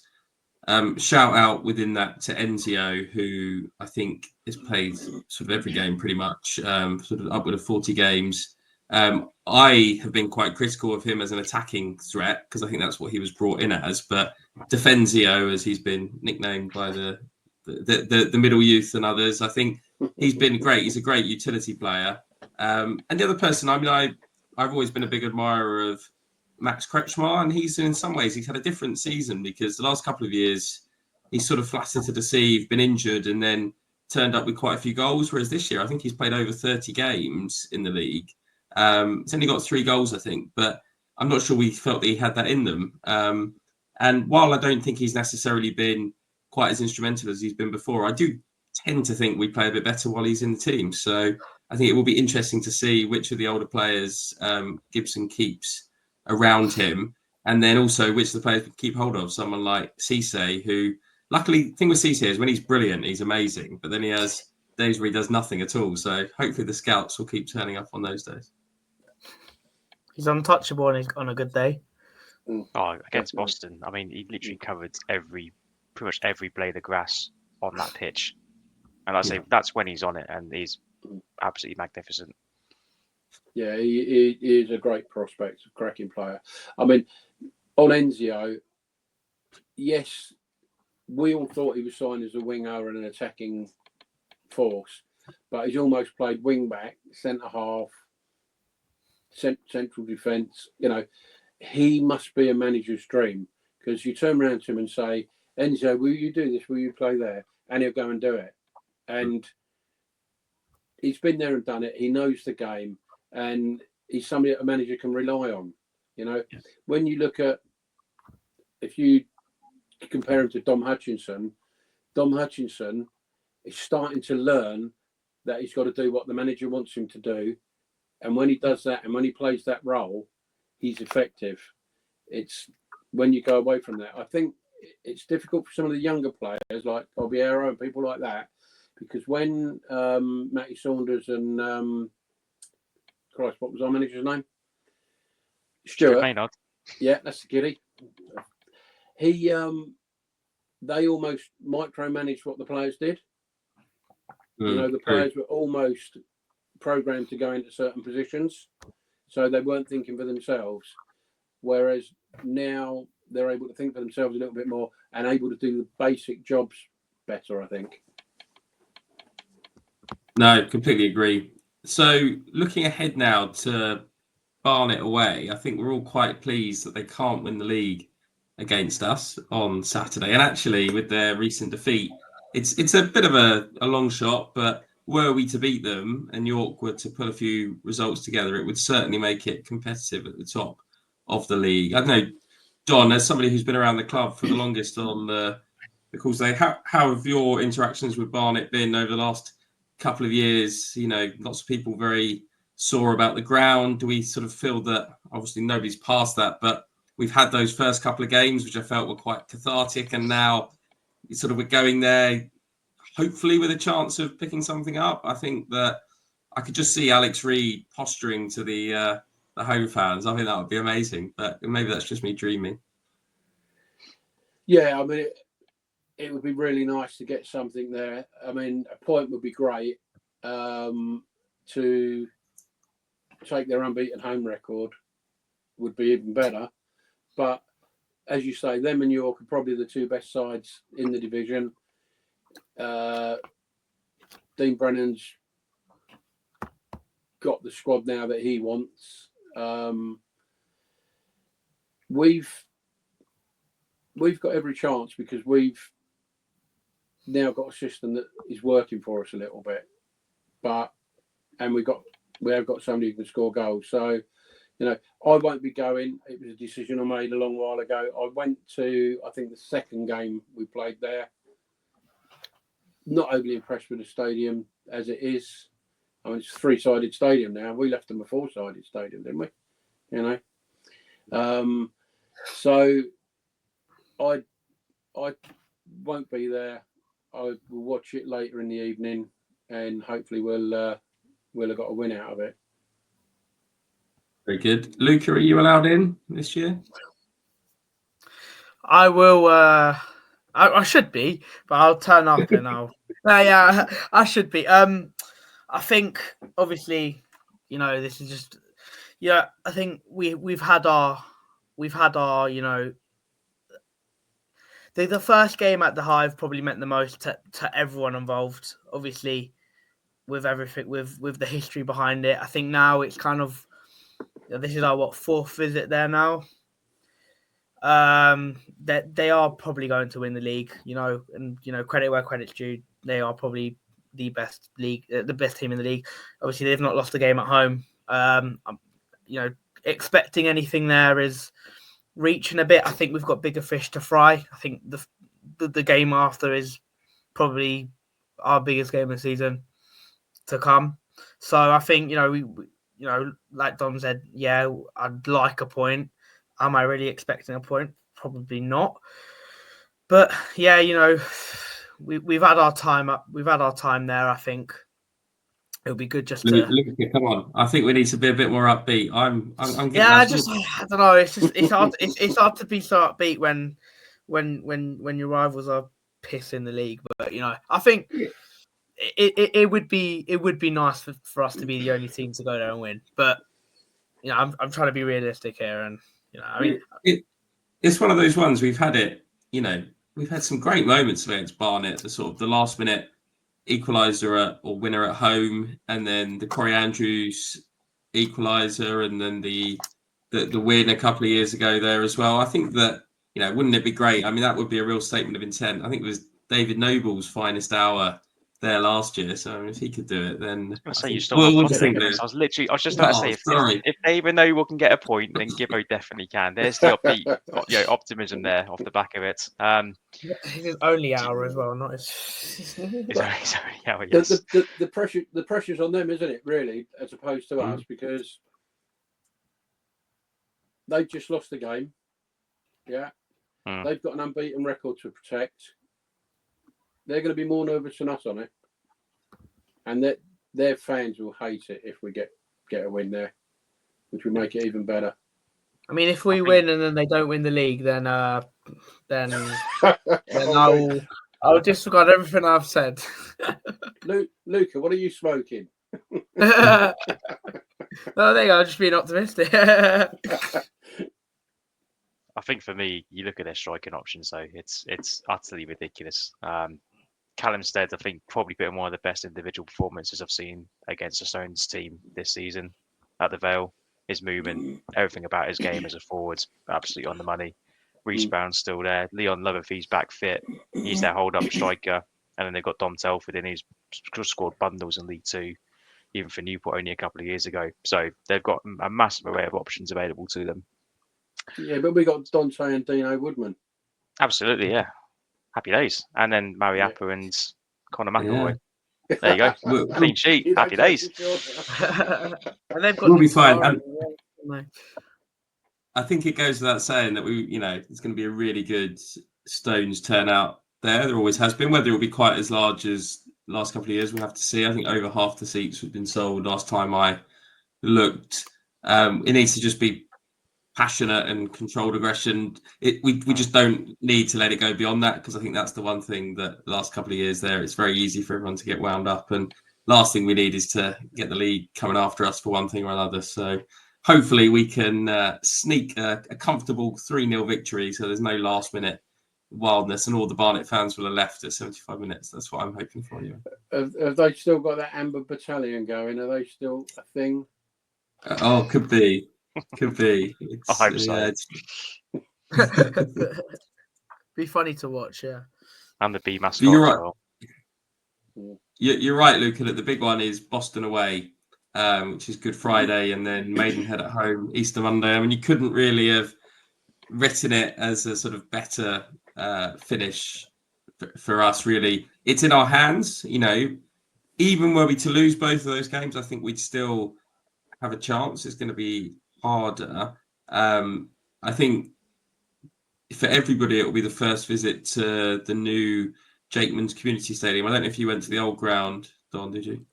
Shout out within that to Enzio, who I think has played sort of every game pretty much, sort of upward of 40 games. I have been quite critical of him as an attacking threat because I think that's what he was brought in as. But Defenzio, as he's been nicknamed by the middle youth and others, I think he's been great. He's a great utility player. And the other person, I mean, I've always been a big admirer of Max Kretschmar, and he's had a different season because the last couple of years he's sort of flattered to deceive, been injured, and then turned up with quite a few goals. Whereas this year, I think he's played over 30 games in the league. He's only got 3 goals, I think, but I'm not sure we felt that he had that in them. And while I don't think he's necessarily been quite as instrumental as he's been before, I do tend to think we play a bit better while he's in the team. So I think it will be interesting to see which of the older players Gibson keeps around him, and then also which of the players can keep hold of. Someone like Cisse, who, luckily, the thing with Cisse is when he's brilliant, he's amazing, but then he has days where he does nothing at all. So hopefully the scouts will keep turning up on those days. He's untouchable on a good day. Oh, against Boston, I mean, he literally covered pretty much every blade of grass on that pitch, and I say that's when he's on it, and he's absolutely magnificent. Yeah, he is a great prospect, a cracking player. I mean, on Enzio, yes, we all thought he was signed as a winger and an attacking force, but he's almost played wing back, centre half, central defence. He must be a manager's dream, because you turn around to him and say, Enzio, will you do this? Will you play there? And he'll go and do it. And he's been there and done it. He knows the game. And he's somebody that a manager can rely on. When you look at, if you compare him to Dom Hutchinson is starting to learn that he's got to do what the manager wants him to do. And when he does that, and when he plays that role, he's effective. It's when you go away from that, I think it's difficult for some of the younger players like Bobiero and people like that, because when Matty Saunders and Christ, what was our manager's name? Stuart Maynard. Yeah, that's the kiddie. They almost micromanaged what the players did. The players were almost programmed to go into certain positions, so they weren't thinking for themselves. Whereas now they're able to think for themselves a little bit more and able to do the basic jobs better, I think. No, completely agree. So looking ahead now to Barnet away, I think we're all quite pleased that they can't win the league against us on Saturday. And actually, with their recent defeat, it's a bit of a long shot, but were we to beat them and York were to put a few results together, it would certainly make it competitive at the top of the league. I don't know, Don, as somebody who's been around the club for the longest on the calls today, how have your interactions with Barnet been over the last couple of years? Lots of people very saw about the ground? Do we sort of feel that obviously nobody's past that, but we've had those first couple of games, which I felt were quite cathartic, and now sort of we're going there, hopefully with a chance of picking something up. I think that I could just see Alex Reid posturing to the home fans. I think that would be amazing, but maybe that's just me dreaming. Yeah, I mean, it would be really nice to get something there. I mean, a point would be great to take their unbeaten home record would be even better. But as you say, them and York are probably the two best sides in the division. Dean Brennan's got the squad now that he wants. We've got every chance because we've now got a system that is working for us a little bit, and we have got somebody who can score goals. So, you know, I won't be going. It was a decision I made a long while ago. I went to, I think, the second game we played there. Not overly impressed with the stadium as it is. I mean, it's a three-sided stadium now. We left them a four-sided stadium, didn't we? You know, so I won't be there. I will watch it later in the evening, and hopefully we'll have got a win out of it. Very good. Luca, are you allowed in this year? I will. I should be, but I'll turn up and I'll. Yeah, I should be. I think obviously, you know, this is just. Yeah, I think we've had our, you know. The first game at the Hive probably meant the most to everyone involved. Obviously, with everything, with the history behind it. I think now it's kind of. This is our fourth visit there now. That they are probably going to win the league, you know, and you know, credit where credit's due. They are probably the best team in the league. Obviously, they've not lost a game at home. You know, expecting anything there is reaching a bit. I think we've got bigger fish to fry. I think the game after is probably our biggest game of the season to come. So I think, you know, we you know, like Dom said, yeah, I'd like a point. Am I really expecting a point? Probably not. But yeah, you know, we've had our time up. We've had our time there. I think it'll be good just to. Luca, come on! I think we need to be a bit more upbeat. I'm getting. Yeah, I don't know. It's hard. It's hard to be so upbeat when your rivals are piss in the league. But you know, I think it would be nice for us to be the only team to go there and win. But you know, I'm trying to be realistic here, and you know, I mean, it's one of those ones we've had it. You know, we've had some great moments against Barnet. The sort of the last minute equaliser or winner at home, and then the Corey Andrews equaliser, and then the win a couple of years ago there as well. I think that, you know, wouldn't it be great? I mean, that would be a real statement of intent. I think it was David Noble's finest hour there last year. So if he could do it, then I say you stole my thunder. I was just about to say, if David Noble can get a point, then Gibbo definitely can. There's the upbeat, you know, optimism there off the back of it. His only hour as well, not his. It's only hour, yes. The pressure's on them, isn't it? Really, as opposed to us, because they've just lost the game. Yeah, they've got an unbeaten record to protect. They're going to be more nervous than us on it, and that their fans will hate it if we get a win there, which would make it even better. I mean, if we win and then they don't win the league, then I'll disregard everything I've said. Luca, what are you smoking? No, there you go. Just being optimistic. I think for me, you look at their striking options, though, it's utterly ridiculous. Callum Stead, I think, probably put in one of the best individual performances I've seen against the Stones team this season at the Vale. His movement, everything about his game as a forward, absolutely on the money. Reece Brown's still there. Leon Loverfie's back fit. He's their hold-up striker. And then they've got Dom Telford in, who's scored bundles in League Two, even for Newport only a couple of years ago. So they've got a massive array of options available to them. Yeah, but we got Dante and Dino Woodman. Absolutely, yeah. Happy days. And then Mariappa and Conor McElroy. There you go. We'll, Clean sheet. You know, Happy days. And they've got We'll be Luca fine. Rossetto as well, haven't I think it goes without saying that it's going to be a really good Stones turnout there. There always has been. Whether it will be quite as large as the last couple of years, we'll have to see. I think over half the seats have been sold last time I looked. It needs to just be passionate and controlled aggression. We just don't need to let it go beyond that, because I think that's the one thing that the last couple of years there, it's very easy for everyone to get wound up. And last thing we need is to get the league coming after us for one thing or another. So hopefully we can sneak a comfortable 3-0 victory, so there's no last minute wildness and all the Barnet fans will have left at 75 minutes. That's what I'm hoping for. You. Have they still got that Amber Battalion going? Are they still a thing? Could be. Could be. I hope so. Be funny to watch, yeah. And the B mascot You're as right. well. You're right, Luca, that the big one is Boston away, which is Good Friday, and then Maidenhead at home, Easter Monday. I mean, you couldn't really have written it as a sort of better finish for us, really. It's in our hands, even were we to lose both of those games, I think we'd still have a chance. It's going to be harder. I think for everybody, it will be the first visit to the new Jakeman's Community Stadium. I don't know if you went to the old ground, Don, did you?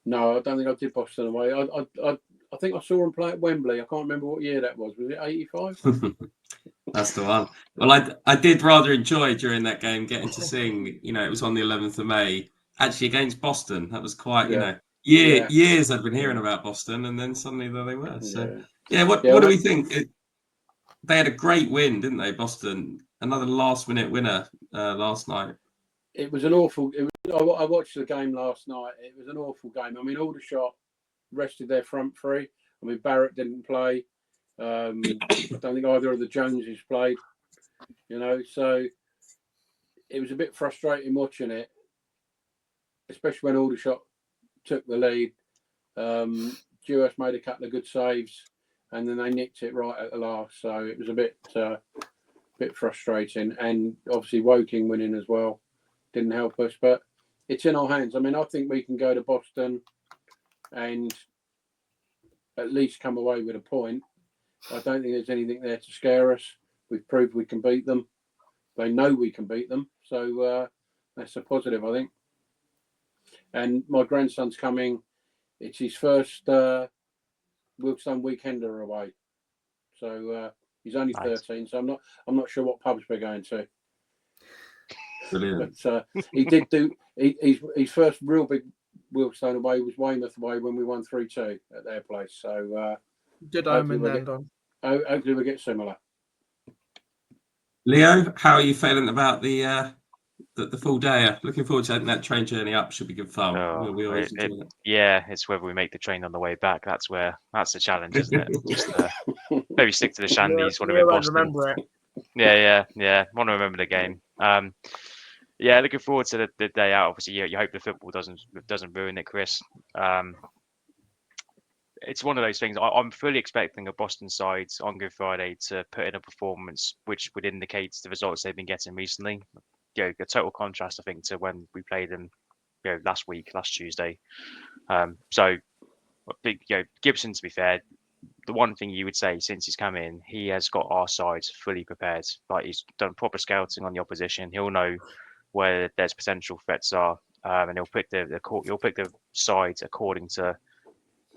No, I don't think I did Boston away. I think I saw them play at Wembley. I can't remember what year that was. Was it 85? That's the one. Well, I did rather enjoy during that game getting to sing, it was on the 11th of May, actually against Boston. That was quite, years I'd been hearing about Boston, and then suddenly there they were. So, what do we think? They had a great win, didn't they, Boston? Another last-minute winner last night. It was an awful... I watched the game last night. It was an awful game. I mean, Aldershot rested their front three. I mean, Barrett didn't play. I don't think either of the Joneses played. So it was a bit frustrating watching it, especially when Aldershot took the lead. Dewhurst made a couple of good saves, and then they nicked it right at the last. So it was a bit frustrating, and obviously Woking winning as well didn't help us. But it's in our hands. I mean, I think we can go to Boston and at least come away with a point. I don't think there's anything there to scare us. We've proved we can beat them. They know we can beat them. So that's a positive, I think. And my grandson's coming. It's his first Wilkestone weekender away. So he's only 13. So I'm not sure what pubs we're going to. Brilliant. But he did do his first real big Wilkestone away was Weymouth away when we won 3-2 at their place. So good omen then, Don. Hopefully we'll get similar. Leo, how are you feeling about the full day? Looking forward to that train journey up. Should be good fun. We always enjoy it. Yeah, it's whether we make the train on the way back. That's the challenge, isn't it? Just maybe stick to the shandies. Want to be in Boston. Remember it. Yeah. Want to remember the game. Looking forward to the day out. Obviously, you hope the football doesn't ruin it, Chris. It's one of those things. I'm fully expecting a Boston side on Good Friday to put in a performance which would indicate the results they've been getting recently. A total contrast, I think, to when we played them, last Tuesday. So, Gibson, to be fair, the one thing you would say since he's come in, he has got our side fully prepared. Like, he's done proper scouting on the opposition. He'll know where there's potential threats are, and he'll pick the sides according to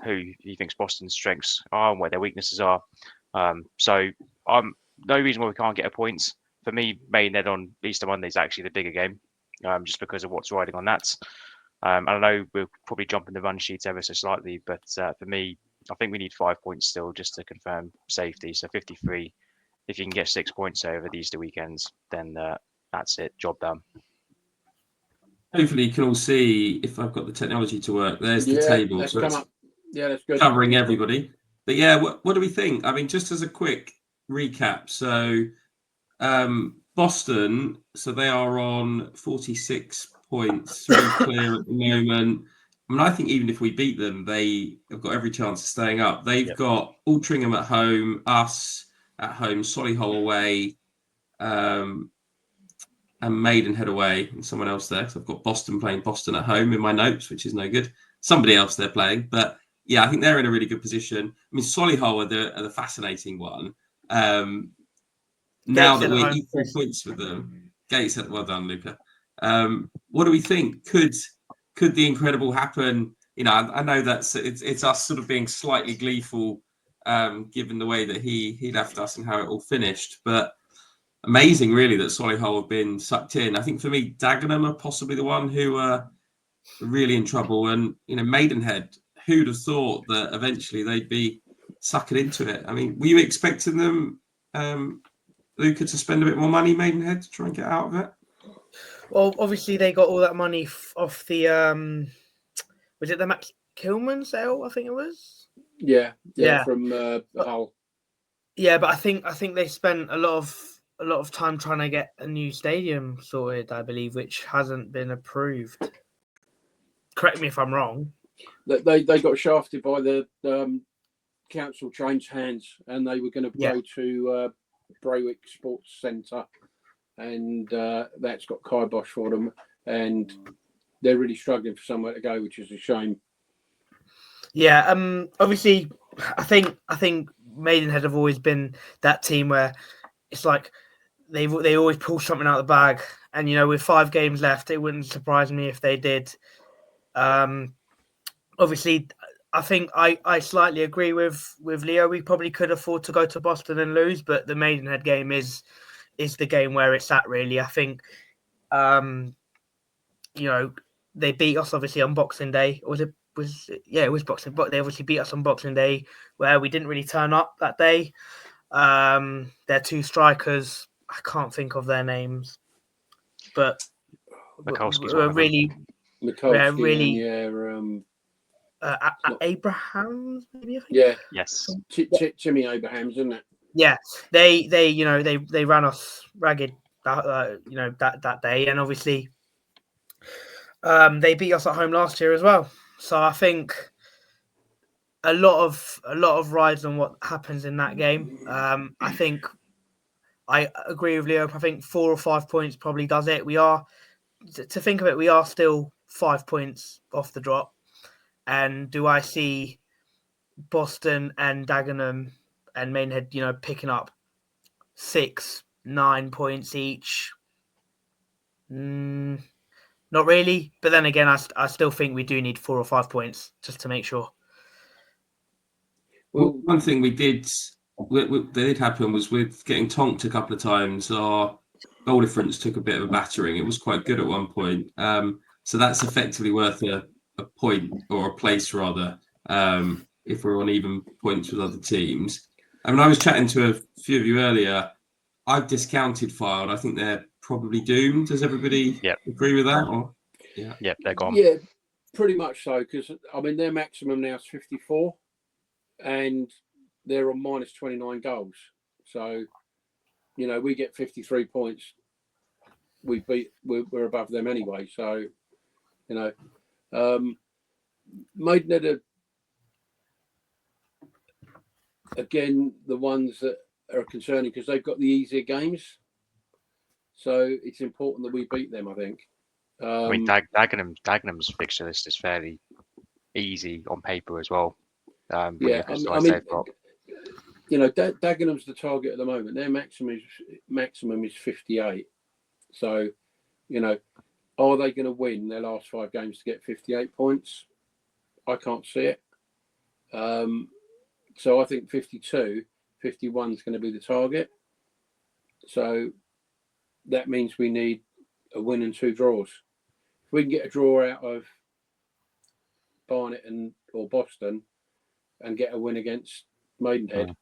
who he thinks Boston's strengths are and where their weaknesses are. So no reason why we can't get a point. For me, Maidenhead on Easter Monday is actually the bigger game, just because of what's riding on that. And I know we'll probably jump in the run sheet ever so slightly, but for me, I think we need 5 points still just to confirm safety. So 53. If you can get 6 points over the Easter weekends, then that's it. Job done. Hopefully, you can all see if I've got the technology to work. There's the table. Let's come up. Yeah, that's good. Covering everybody. But yeah, what do we think? I mean, just as a quick recap. So Boston, so they are on 46 points, 3 clear at the moment. I mean, I think even if we beat them, they have got every chance of staying up. They've got Altrincham at home, us at home, Solihull away, and Maidenhead away, and someone else there, because I've got Boston playing Boston at home in my notes, which is no good. Somebody else they're playing, but yeah, I think they're in a really good position. I mean, Solihull are the fascinating one. Now that we're equal points with them, Gateshead, well done, Luca. What do we think? Could the incredible happen? You know, I know it's us sort of being slightly gleeful, given the way that he left us and how it all finished, but. Amazing, really, that Solihull have been sucked in. I think for me, Dagenham are possibly the one who are really in trouble. And, you know, Maidenhead, who'd have thought that eventually they'd be sucking into it? I mean, were you expecting them, Luca, to spend a bit more money, Maidenhead, to try and get out of it? Well, obviously they got all that money off the was it the Max Kilman sale? I think it was. Yeah, from Hull. Yeah, but I think they spent a lot of time trying to get a new stadium sorted, I believe, which hasn't been approved. Correct me if I'm wrong. They got shafted by the council, changed hands, and they were going to go to Braywick Sports Centre, and that's got kibosh for them, and they're really struggling for somewhere to go, which is a shame. Yeah, obviously, I think Maidenhead have always been that team where it's like they always pull something out of the bag, and you know, with 5 games left, it wouldn't surprise me if they did. Obviously, I think I slightly agree with Leo. We probably could afford to go to Boston and lose, but the Maidenhead game is the game where it's at, really. I think, you know, they beat us obviously on Boxing Day. It was Boxing, but they obviously beat us on Boxing Day, where we didn't really turn up that day. Their 2 strikers, I can't think of their names, but Mikulski's really Abrahams, maybe. I think. Yeah. Yes. Timmy Abrahams, isn't it? Yeah, they ran us ragged that day, and obviously they beat us at home last year as well. So I think a lot of rides on what happens in that game. I think I agree with Leo. I think 4 or 5 points probably does it. We are, to think of it, we are still 5 points off the drop. And do I see Boston and Dagenham and Maidenhead, you know, picking up 6, 9 points each? Not really. But then again, I still think we do need 4 or 5 points just to make sure. Well, one thing that did happen was with getting tonked a couple of times, our goal difference took a bit of a battering. It was quite good at one point. So that's effectively worth a point, or a place rather, if we're on even points with other teams. I mean, I was chatting to a few of you earlier. I've discounted Fylde. I think they're probably doomed. Does everybody agree with that? Or they're gone. Yeah, pretty much so, because I mean their maximum now is 54, and they're on minus 29 goals. So, you know, we get 53 points. We're above them anyway. So, you know, Maidenhead again the ones that are concerning because they've got the easier games. So it's important that we beat them, I think. I mean, Dagenham's fixture list is fairly easy on paper as well. I mean, you know, Dagenham's the target at the moment. Their maximum is 58. So, you know, are they going to win their last 5 games to get 58 points? I can't see it. So I think 52, 51 is going to be the target. So that means we need a win and 2 draws. If we can get a draw out of Barnet or Boston and get a win against Maidenhead,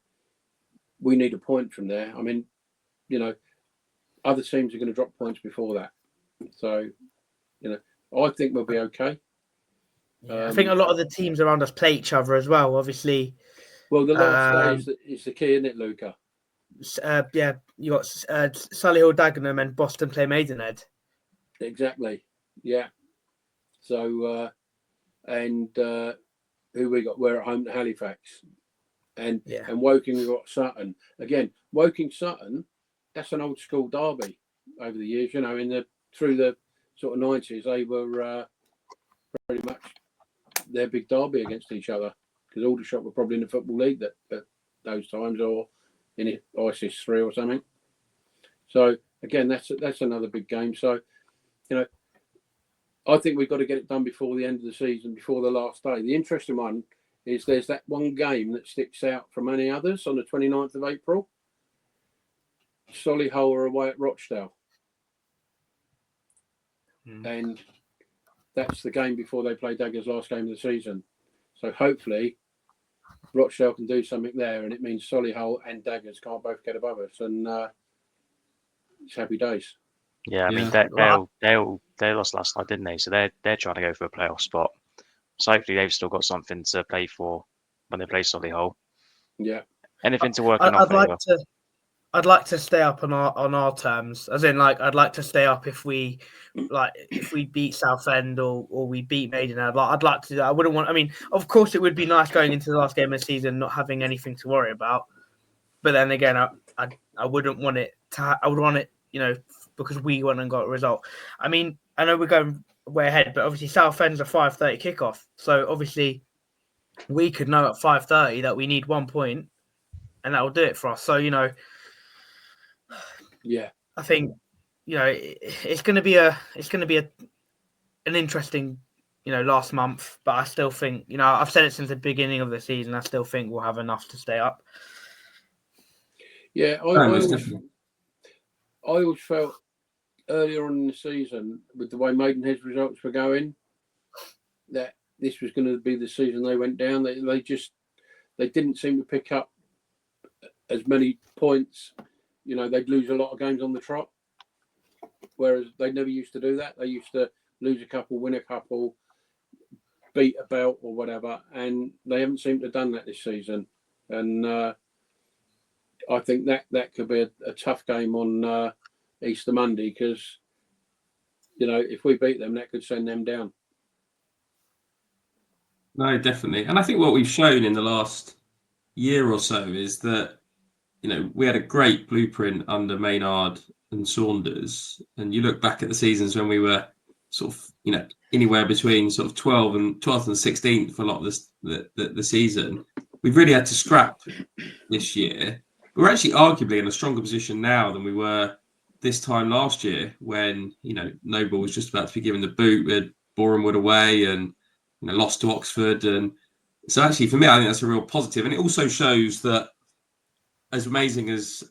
we need a point from there. I mean, you know, other teams are going to drop points before that. So, you know, I think we'll be okay. I think a lot of the teams around us play each other as well, obviously. Well, the last day is the key, isn't it, Luca? You got Solihull, Dagenham, and Boston play Maidenhead. Exactly. Yeah. So, who we got? We're at home to Halifax, and Woking we got Sutton again. Woking Sutton, that's an old school derby. over the years. Through the sort of 90s, they were pretty much their big derby against each other, because Aldershot were probably in the Football League at those times, or in ISIS 3 or something. So again, that's another big game. So, I think we've got to get it done before the end of the season, before the last day. The interesting one is there's that one game that sticks out from any others on the 29th of April. Solihull are away at Rochdale. And that's the game before they play Daggers' last game of the season. So hopefully Rochdale can do something there, and it means Solihull and Daggers can't both get above us, and it's happy days. Yeah, I mean they lost last night, didn't they? So they're trying to go for a playoff spot. So hopefully they've still got something to play for when they play Solihull. Yeah. Anything to work in our favour. I'd like to stay up on our terms, as in, like, I'd like to stay up if we beat Southend or we beat Maidenhead. I'd like to do that. I wouldn't want. I mean, of course, it would be nice going into the last game of the season not having anything to worry about. But then again, I wouldn't want it to. I would want it, because we won and got a result. I mean, I know we're going way ahead, but obviously Southend's a 5:30 kickoff, so obviously we could know at 5:30 that we need 1 point, and that will do it for us. So yeah, I think it's going to be an interesting last month, but I still think I've said it since the beginning of the season. I still think we'll have enough to stay up. Yeah, I always felt earlier on in the season, with the way Maidenhead's results were going, that this was going to be the season they went down. They didn't seem to pick up as many points. They'd lose a lot of games on the trot, whereas they never used to do that. They used to lose a couple, win a couple, beat a belt or whatever, and they haven't seemed to have done that this season. And I think that could be a tough game on Easter Monday, because if we beat them, that could send them down. No, definitely. And I think what we've shown in the last year or so is that we had a great blueprint under Maynard and Saunders, and you look back at the seasons when we were sort of anywhere between sort of 12th and 16th for a lot of the season. We've really had to scrap this year. We're actually arguably in a stronger position now than we were this time last year, when Noble was just about to be given the boot with Bournemouth away and lost to Oxford. And so actually for me, I think that's a real positive. And it also shows that, as amazing as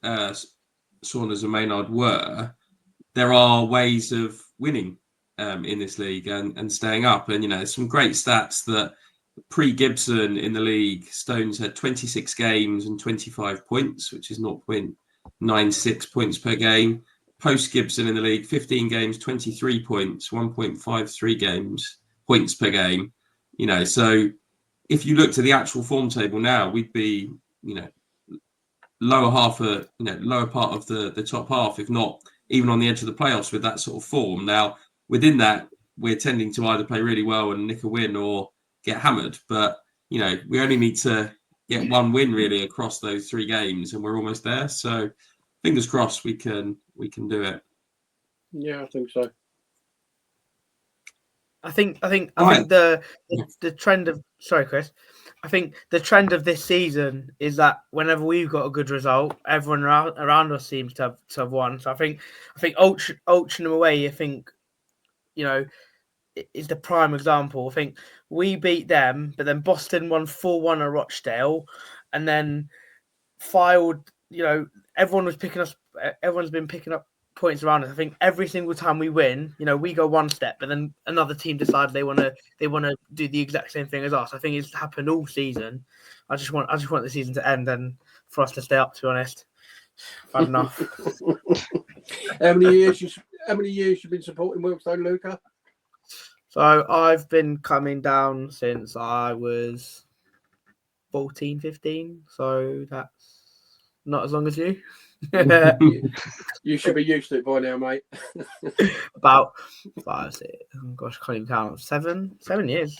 Saunders and Maynard were, there are ways of winning in this league and staying up. And there's some great stats that pre-Gibson in the league, Stones had 26 games and 25 points, which is 0.96 points per game. Post-Gibson in the league, 15 games, 23 points, 1.53 points per game. So if you look to the actual form table now, we'd be, lower part of the top half, if not even on the edge of the playoffs with that sort of form. Now, within that, we're tending to either play really well and nick a win or get hammered. But, we only need to get one win really across those 3 games, and we're almost there. So fingers crossed we can do it. Yeah, I think so. I think the trend of Chris. I think the trend of this season is that whenever we've got a good result, everyone around us seems to have won. So I think Altrincham away, I think, is the prime example. I think we beat them, but then Boston won 4-1 at Rochdale, and then filed. Everyone's been picking up points around us. I think every single time we win, we go one step, but then another team decides they want to do the exact same thing as us. I think it's happened all season. I just want the season to end and for us to stay up, to be honest. I've had enough. How many years you've been supporting Wilkestone, Luca? So I've been coming down since I was 14, 15. So that's not as long as you. You should be used to it by now, mate. About 5, 6, gosh, I can't even count. 7 years,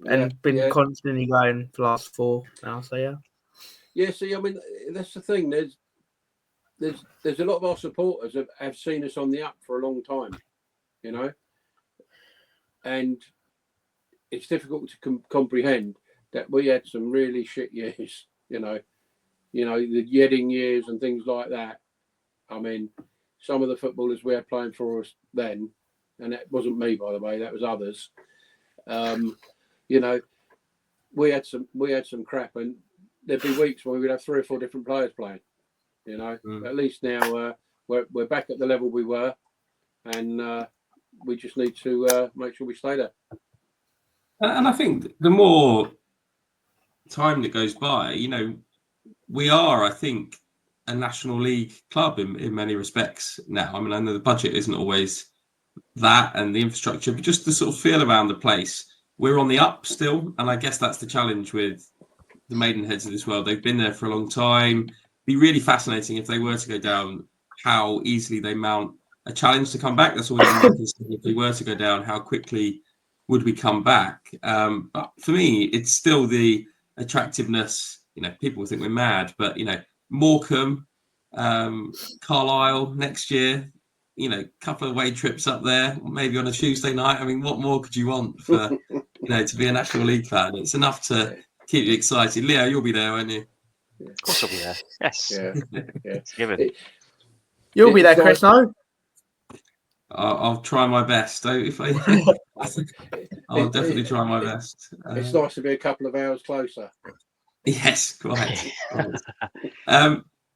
and been constantly going for the last 4 now. So yeah. See, I mean, that's the thing. there's a lot of our supporters have seen us on the up for a long time, you know, and it's difficult to comprehend that we had some really shit years, you know, the Yedding years and things like that. I mean, some of the footballers we had playing for us then, and that wasn't me, by the way, that was others. You know, we had some crap, and there'd be weeks when we would have 3 or 4 different players playing. You know, at least now we're back at the level we were, and we just need to make sure we stay there. And I think the more time that goes by, you know, we are, I think, a National League club in many respects now. I mean, I know the budget isn't always that and the infrastructure, but just the sort of feel around the place. We're on the up still, and I guess that's the challenge with the Maidenheads of this world. They've been there for a long time. It'd be really fascinating if they were to go down, how easily they mount a challenge to come back. That's always my concern. If they were to go down, how quickly would we come back? But for me, it's still the attractiveness. You know, people think we're mad, but you know, Morecambe, Carlisle next year. You know, a couple of away trips up there, maybe on a Tuesday night. I mean, what more could you want for, you know, to be a National League fan? It's enough to keep you excited. Leo, you'll be there, won't you? Of course I'll be there. Yes. Yeah. It's given. You'll be there, Chris, no? I'll try my best. I'll definitely try my best. It's nice to be a couple of hours closer. Yes, quite.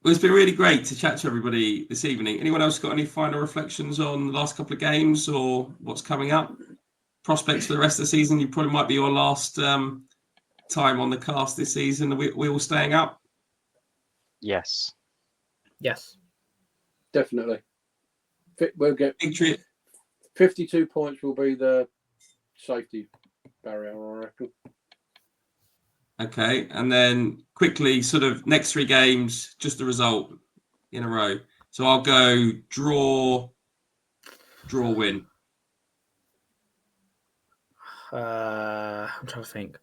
Well, it's been really great to chat to everybody this evening. Anyone else got any final reflections on the last couple of games or what's coming up? Prospects for the rest of the season? You probably might be your last time on the cast this season. Are we all staying up? Yes. Yes. Definitely. We'll get 52 points will be the safety barrier, I reckon. Okay, and then quickly, sort of next 3 games, just the result in a row. So I'll go draw, win. I'm trying to think.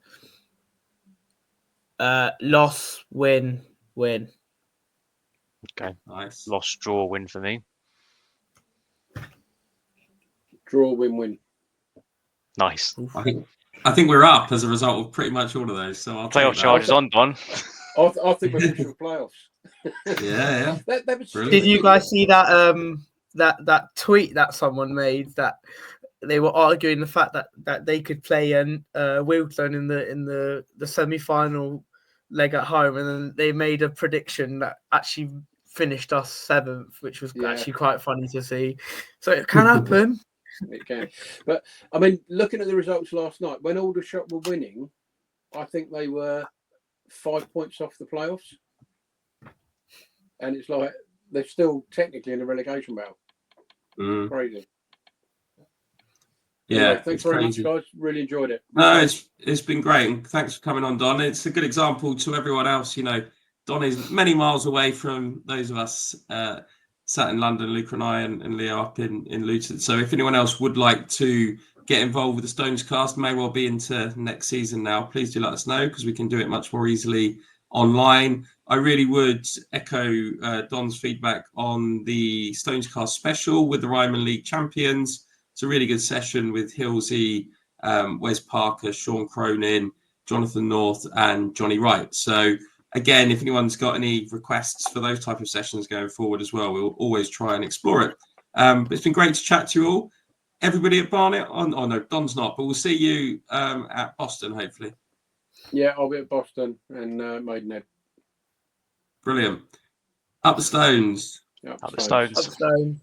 Loss, win. Okay. Nice. Loss, draw, win for me. Draw, win. Nice. I think we're up as a result of pretty much all of those. So I'll Playoff take charges on, Don. I think we're pushing for playoffs. Yeah. That was Did you guys see that that tweet that someone made that they were arguing the fact that they could play Wilton in the semi-final leg at home, and then they made a prediction that actually finished us 7th, which was actually quite funny to see. So it can happen. It can. But, I mean, looking at the results last night, when Aldershot were winning, I think they were 5 points off the playoffs. And it's like they're still technically in the relegation battle. Crazy. Yeah. Anyway, thanks very much, guys. Really enjoyed it. No, it's been great. And thanks for coming on, Don. It's a good example to everyone else. You know, Don is many miles away from those of us sat in London, Luca and I, and Leo up in Luton. So if anyone else would like to get involved with the Stonescast, may well be into next season now, please do let us know, because we can do it much more easily online. I really would echo Don's feedback on the Stonescast special with the Ryman League champions. It's a really good session with Hilsey, Wes Parker, Sean Cronin, Jonathan North, and Johnny Wright. So again, if anyone's got any requests for those type of sessions going forward as well, we'll always try and explore it. But it's been great to chat to you all. Everybody at Barnet? Oh no, Don's not, but we'll see you at Boston, hopefully. Yeah, I'll be at Boston and Maidenhead. Brilliant. Up the Stones. Up the Stones. Up the Stones.